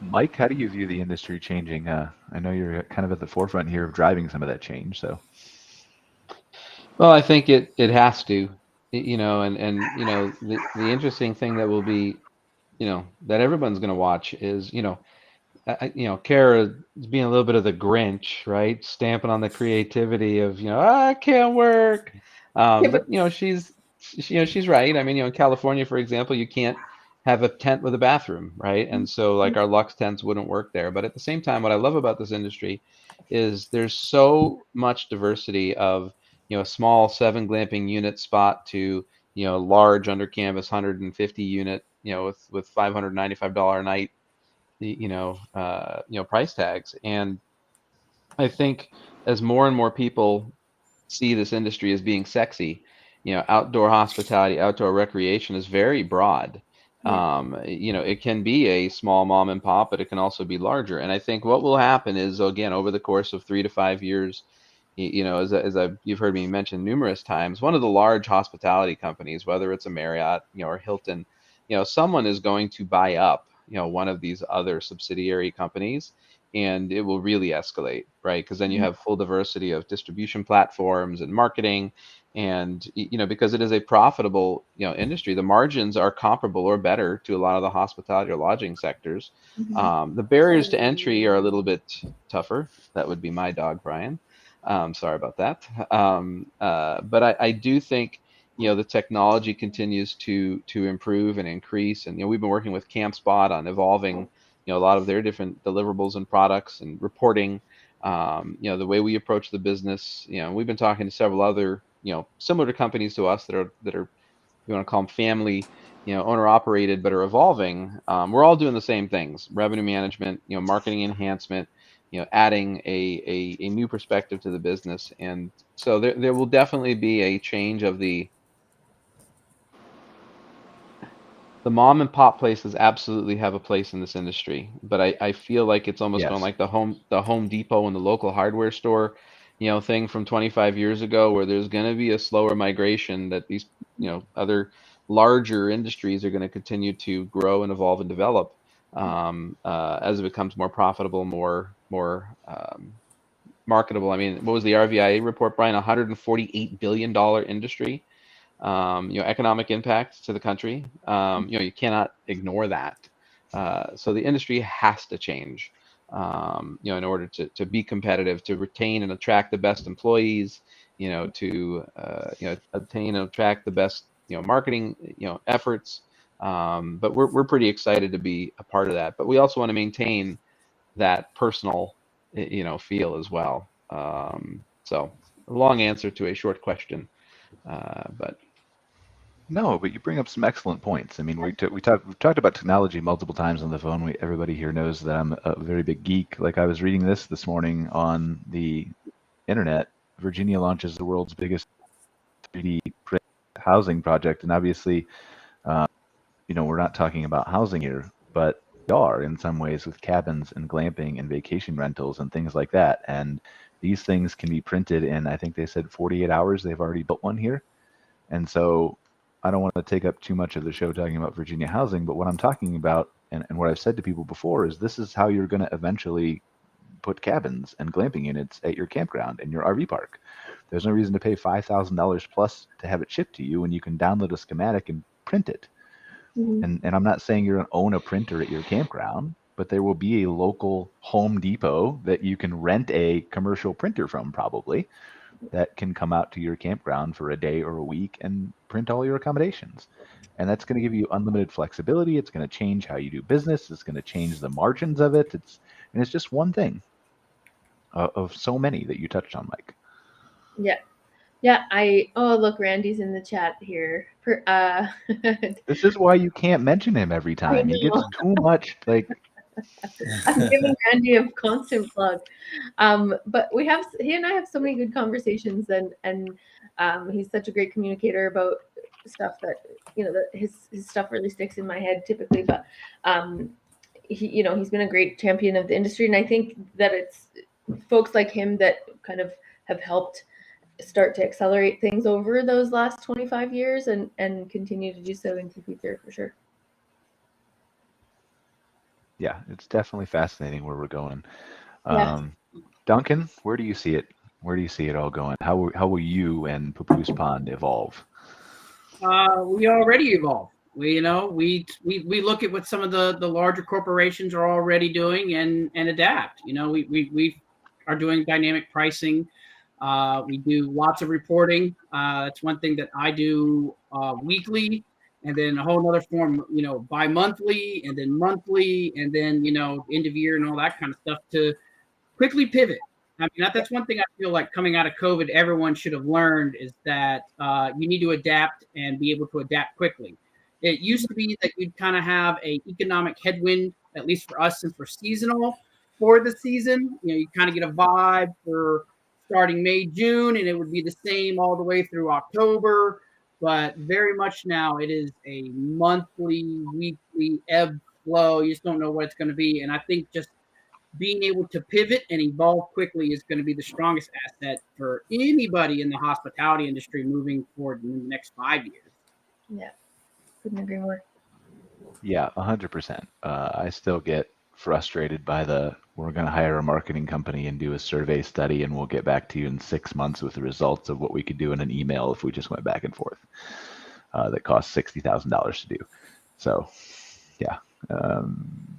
Mike, how do you view the industry changing? I know you're kind of at the forefront here of driving some of that change. So, well, I think it has to, the interesting thing that will be, that everyone's going to watch is, Cara is being a little bit of the Grinch, right? Stamping on the creativity of, I can't work. But she's right. I mean, in California, for example, you can't have a tent with a bathroom, right? And so like our Lux tents wouldn't work there. But at the same time, what I love about this industry is there's so much diversity of, a small 7 glamping unit spot to, large under canvas 150 unit, with $595 a night, price tags. And I think as more and more people see this industry as being sexy, outdoor hospitality, outdoor recreation is very broad. It can be a small mom and pop, but it can also be larger. And I think what will happen is, again, over the course of 3 to 5 years, you've heard me mention numerous times, one of the large hospitality companies, whether it's a Marriott, or Hilton, someone is going to buy up, one of these other subsidiary companies, and it will really escalate, right? Because then you have full diversity of distribution platforms and marketing. And, because it is a profitable, industry, the margins are comparable or better to a lot of the hospitality or lodging sectors. The barriers to entry are a little bit tougher. That would be my dog, Brian. Sorry about that. But I do think, the technology continues to improve and increase. And, we've been working with CampSpot on evolving, a lot of their different deliverables and products and reporting. The way we approach the business, we've been talking to several other, similar to companies to us that are, you want to call them family, owner operated, but are evolving. We're all doing the same things: revenue management, marketing enhancement, adding a new perspective to the business. And so there will definitely be a change of the mom and pop places absolutely have a place in this industry, but I feel like it's almost going like the Home Depot and the local hardware store, thing from 25 years ago, where there's going to be a slower migration, that these, other larger industries are going to continue to grow and evolve and develop as it becomes more profitable, more marketable. I mean, what was the RVIA report, Brian? $148 billion industry. Economic impact to the country. You cannot ignore that. So the industry has to change, in order to be competitive, to retain and attract the best employees, to obtain and attract the best, marketing, efforts. But we're pretty excited to be a part of that. But we also want to maintain that personal, feel as well. So a long answer to a short question, but. No, but you bring up some excellent points. I mean, we've talked about technology multiple times on the phone. Everybody here knows that I'm a very big geek. Like, I was reading this morning on the internet. Virginia launches the world's biggest 3D print housing project, and obviously, we're not talking about housing here, but we are in some ways with cabins and glamping and vacation rentals and things like that. And these things can be printed in, I think they said 48 hours. They've already built one here, and so. I don't want to take up too much of the show talking about Virginia housing, but what I'm talking about and what I've said to people before is this is how you're going to eventually put cabins and glamping units at your campground and your RV park. There's no reason to pay $5,000 plus to have it shipped to you when you can download a schematic and print it. Mm-hmm. And I'm not saying you're going to own a printer at your campground, but there will be a local Home Depot that you can rent a commercial printer from, probably, that can come out to your campground for a day or a week and print all your accommodations. And that's going to give you unlimited flexibility. It's going to change how you do business. It's going to change the margins of it. It's just one thing of so many that you touched on, Mike. Yeah. Look, Randy's in the chat here. This is why you can't mention him every time. He gets too much, like. I'm giving Randy a constant plug, but he and I have so many good conversations, and he's such a great communicator about stuff that that his stuff really sticks in my head typically. But he's been a great champion of the industry, and I think that it's folks like him that kind of have helped start to accelerate things over those last 25 years, and continue to do so into the future for sure. Yeah, it's definitely fascinating where we're going. Yeah. Duncan, where do you see it? Where do you see it all going? How will you and Papoose Pond evolve? We already evolve. We look at what some of the larger corporations are already doing and adapt. We are doing dynamic pricing. We do lots of reporting. That's one thing that I do weekly. And then a whole nother form, bi-monthly, and then monthly, and then, end of year and all that kind of stuff to quickly pivot. I mean, that's one thing I feel like coming out of COVID, everyone should have learned is that you need to adapt and be able to adapt quickly. It used to be that you'd kind of have a economic headwind, at least for us, since we're seasonal for the season. You kind of get a vibe for starting May, June, and it would be the same all the way through October. But very much now it is a monthly, weekly ebb flow. You just don't know what it's going to be. And I think just being able to pivot and evolve quickly is going to be the strongest asset for anybody in the hospitality industry moving forward in the next 5 years. Yeah, couldn't agree more. Yeah, 100%. I still get frustrated by we're going to hire a marketing company and do a survey study, and we'll get back to you in 6 months with the results of what we could do in an email if we just went back and forth. That costs $60,000 to do. So, yeah,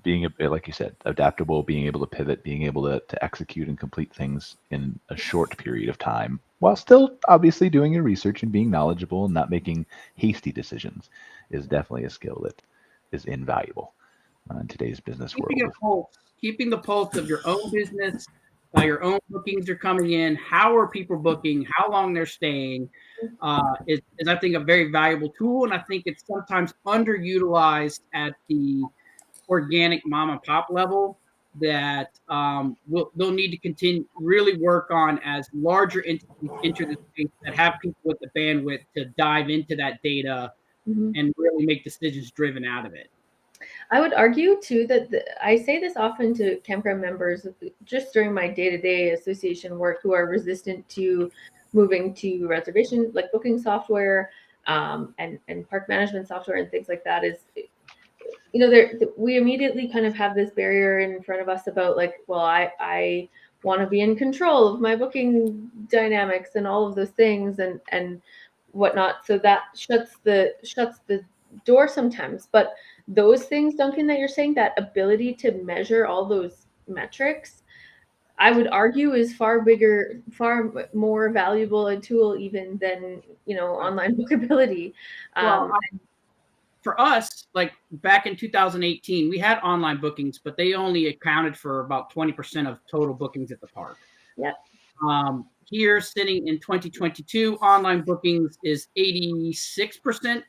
being like you said, adaptable, being able to pivot, being able to execute and complete things in a short period of time, while still obviously doing your research and being knowledgeable and not making hasty decisions, is definitely a skill that is invaluable in today's business world. Keeping the pulse of your own business, how your own bookings are coming in, how are people booking, how long they're staying, is I think a very valuable tool, and I think it's sometimes underutilized at the organic mom and pop level. that they'll need to continue really work on as larger entities enter the space that have people with the bandwidth to dive into that data and really make decisions driven out of it. I would argue too that I say this often to campground members just during my day-to-day association work who are resistant to moving to reservation, like booking software and park management software and things like that is, you know, we immediately kind of have this barrier in front of us about like, well, I want to be in control of my booking dynamics and all of those things and whatnot. So that shuts the door sometimes. But those things, Duncan, that you're saying, that ability to measure all those metrics, I would argue is far bigger, far more valuable a tool even than, you know, online bookability. For us, like back in 2018, we had online bookings, but they only accounted for about 20% of total bookings at the park. Yep. Here, sitting in 2022, online bookings is 86%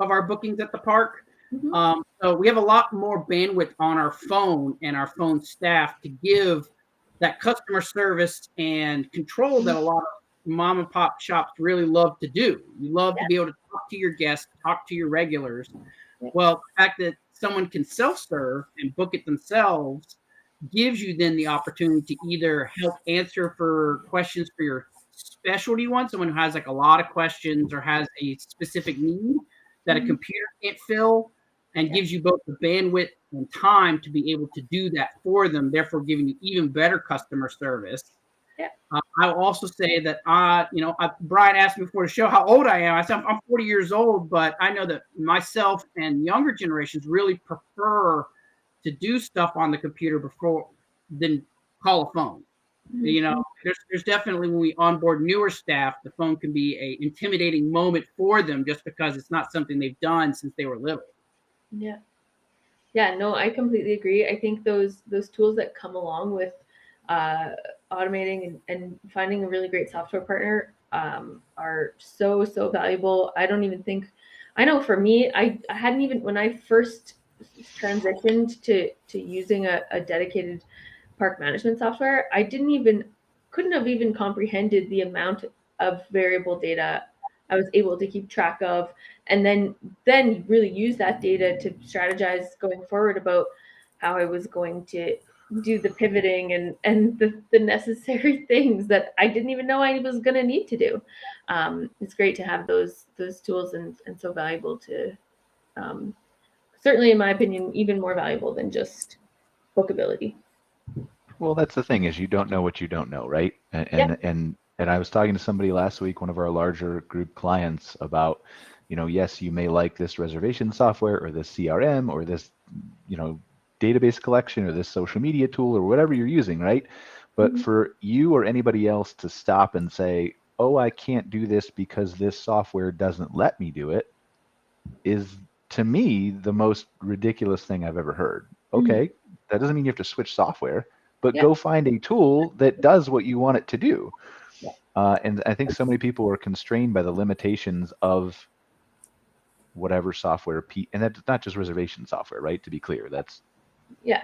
of our bookings at the park. So we have a lot more bandwidth on our phone and our phone staff to give that customer service and control that a lot of mom and pop shops really love to do. You love to be able to talk to your guests, talk to your regulars. Well, the fact that someone can self-serve and book it themselves gives you then the opportunity to either help answer for questions for your specialty one, someone who has like a lot of questions or has a specific need that a computer can't fill, and gives you both the bandwidth and time to be able to do that for them, therefore giving you even better customer service. I'll also say that, Brian asked me before the show how old I am. I said I'm 40 years old, but I know that myself and younger generations really prefer to do stuff on the computer than call a phone. You know, there's definitely, when we onboard newer staff, the phone can be a intimidating moment for them just because it's not something they've done since they were little. Yeah, no, I completely agree. I think those tools that come along with automating and finding a really great software partner are so valuable. I don't even think, I know for me, I hadn't even, when I first transitioned to using a dedicated park management software, I couldn't have even comprehended the amount of variable data I was able to keep track of, and then really use that data to strategize going forward about how I was going to do the pivoting and the necessary things that I didn't even know I was going to need to do. It's great to have those tools and so valuable to, certainly in my opinion, even more valuable than just bookability. Well, that's the thing, is you don't know what you don't know, right? And I was talking to somebody last week, one of our larger group clients, about, you know, yes, you may like this reservation software or this CRM or this, you know, database collection or this social media tool or whatever you're using, right? But for you or anybody else to stop and say, oh, I can't do this because this software doesn't let me do it, is, to me, the most ridiculous thing I've ever heard. Okay, that doesn't mean you have to switch software, but go find a tool that does what you want it to do. And I think so many people are constrained by the limitations of whatever software, and that's not just reservation software, right? To be clear, that's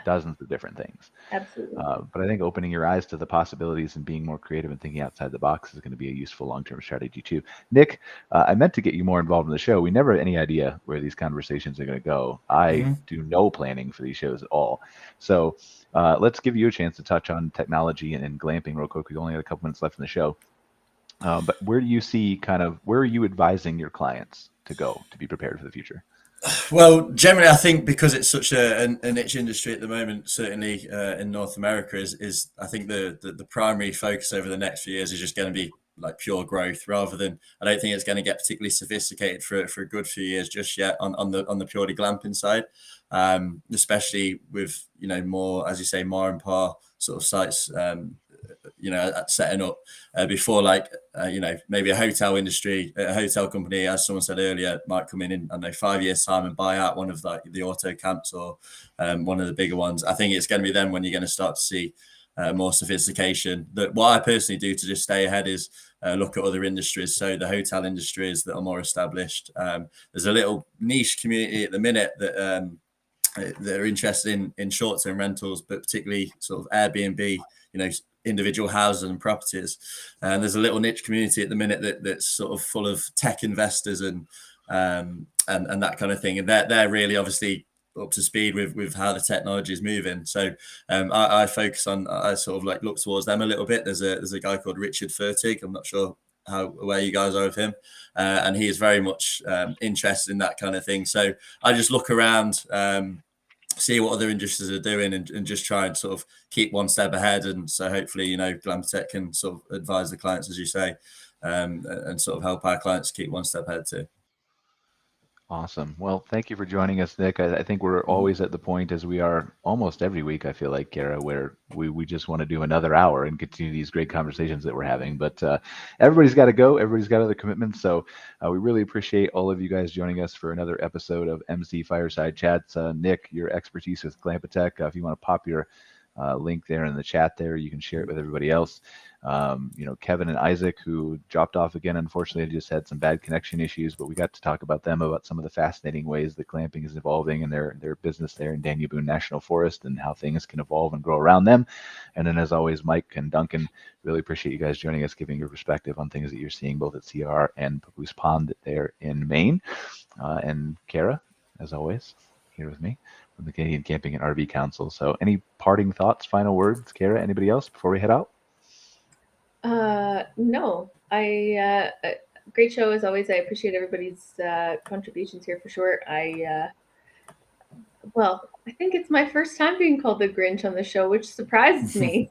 dozens of different things. Absolutely. But I think opening your eyes to the possibilities and being more creative and thinking outside the box is going to be a useful long-term strategy too. Nick, I meant to get you more involved in the show. We never have any idea where these conversations are going to go. I do no planning for these shows at all. So let's give you a chance to touch on technology and glamping real quick. We only have a couple minutes left in the show. But where do you see where are you advising your clients to go to be prepared for the future? Well, generally, I think because it's such a niche industry at the moment, certainly in North America, is I think the primary focus over the next few years is just going to be like pure growth, rather than, I don't think it's going to get particularly sophisticated for a good few years just yet on the purely glamping side, especially with, you know, more, as you say, mar and par sort of sites, you know, setting up before, like, you know, maybe a hotel company, as someone said earlier, might come in, I don't know, 5 years time and buy out one of like the auto camps or one of the bigger ones. I think it's going to be then when you're going to start to see more sophistication. What I personally do to just stay ahead is look at other industries. So the hotel industries that are more established. There's a little niche community at the minute that that are interested in short-term rentals, but particularly sort of Airbnb, individual houses and properties. And there's a little niche community at the minute that's sort of full of tech investors and that kind of thing. And they're really obviously up to speed with how the technology is moving. So I focus on, I sort of like look towards them a little bit. There's a guy called Richard Fertig. I'm not sure how aware you guys are of him, and he is very much interested in that kind of thing. So I just look around, see what other industries are doing, and just try and sort of keep one step ahead. And so hopefully, Glampitect can sort of advise the clients, as you say, and sort of help our clients keep one step ahead too. Awesome. Well, thank you for joining us, Nick. I think we're always at the point, as we are almost every week, I feel like, Cara, where we just want to do another hour and continue these great conversations that we're having. But everybody's got to go. Everybody's got other commitments. So we really appreciate all of you guys joining us for another episode of MC Fireside Chats. Nick, your expertise with Glampitect, if you want to pop your link there in the chat there, you can share it with everybody else. Kevin and Isaac, who dropped off again, unfortunately, just had some bad connection issues, but we got to talk about them, about some of the fascinating ways that glamping is evolving in their business there in Daniel Boone National Forest, and how things can evolve and grow around them. And then, as always, Mike and Duncan, really appreciate you guys joining us, giving your perspective on things that you're seeing both at CRR and Papoose Pond there in Maine. And Cara, as always, here with me from the Canadian Camping and RV Council. So any parting thoughts, final words, Cara, anybody else before we head out? No, great show as always. I appreciate everybody's contributions here for sure. I think it's my first time being called the Grinch on the show, which surprises me.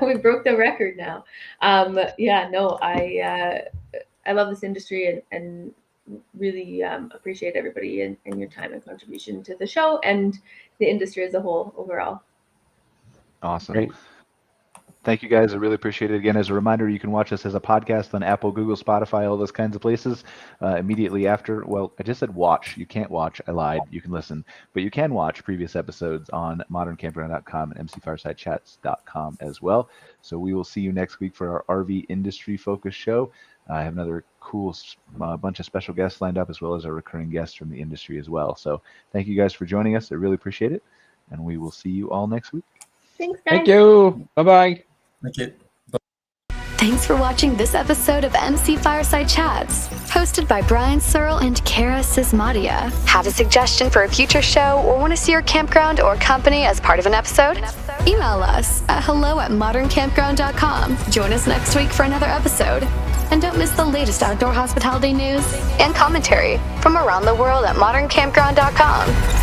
We broke the record now. I love this industry and really appreciate everybody and your time and contribution to the show and the industry as a whole overall. Awesome. Great. Thank you, guys. I really appreciate it. Again, as a reminder, you can watch us as a podcast on Apple, Google, Spotify, all those kinds of places immediately after. Well, I just said watch. You can't watch. I lied. You can listen. But you can watch previous episodes on moderncampground.com and mcfiresidechats.com as well. So we will see you next week for our RV industry focus show. I have another cool bunch of special guests lined up, as well as our recurring guests from the industry as well. So thank you guys for joining us. I really appreciate it. And we will see you all next week. Thanks, guys. Thank you. Bye-bye. Thank you. Thanks for watching this episode of MC Fireside Chats, hosted by Brian Searl and Cara Csizmadia. Have a suggestion for a future show or want to see your campground or company as part of an episode? Email us at hello@moderncampground.com. Join us next week for another episode. And don't miss the latest outdoor hospitality news and commentary from around the world at moderncampground.com.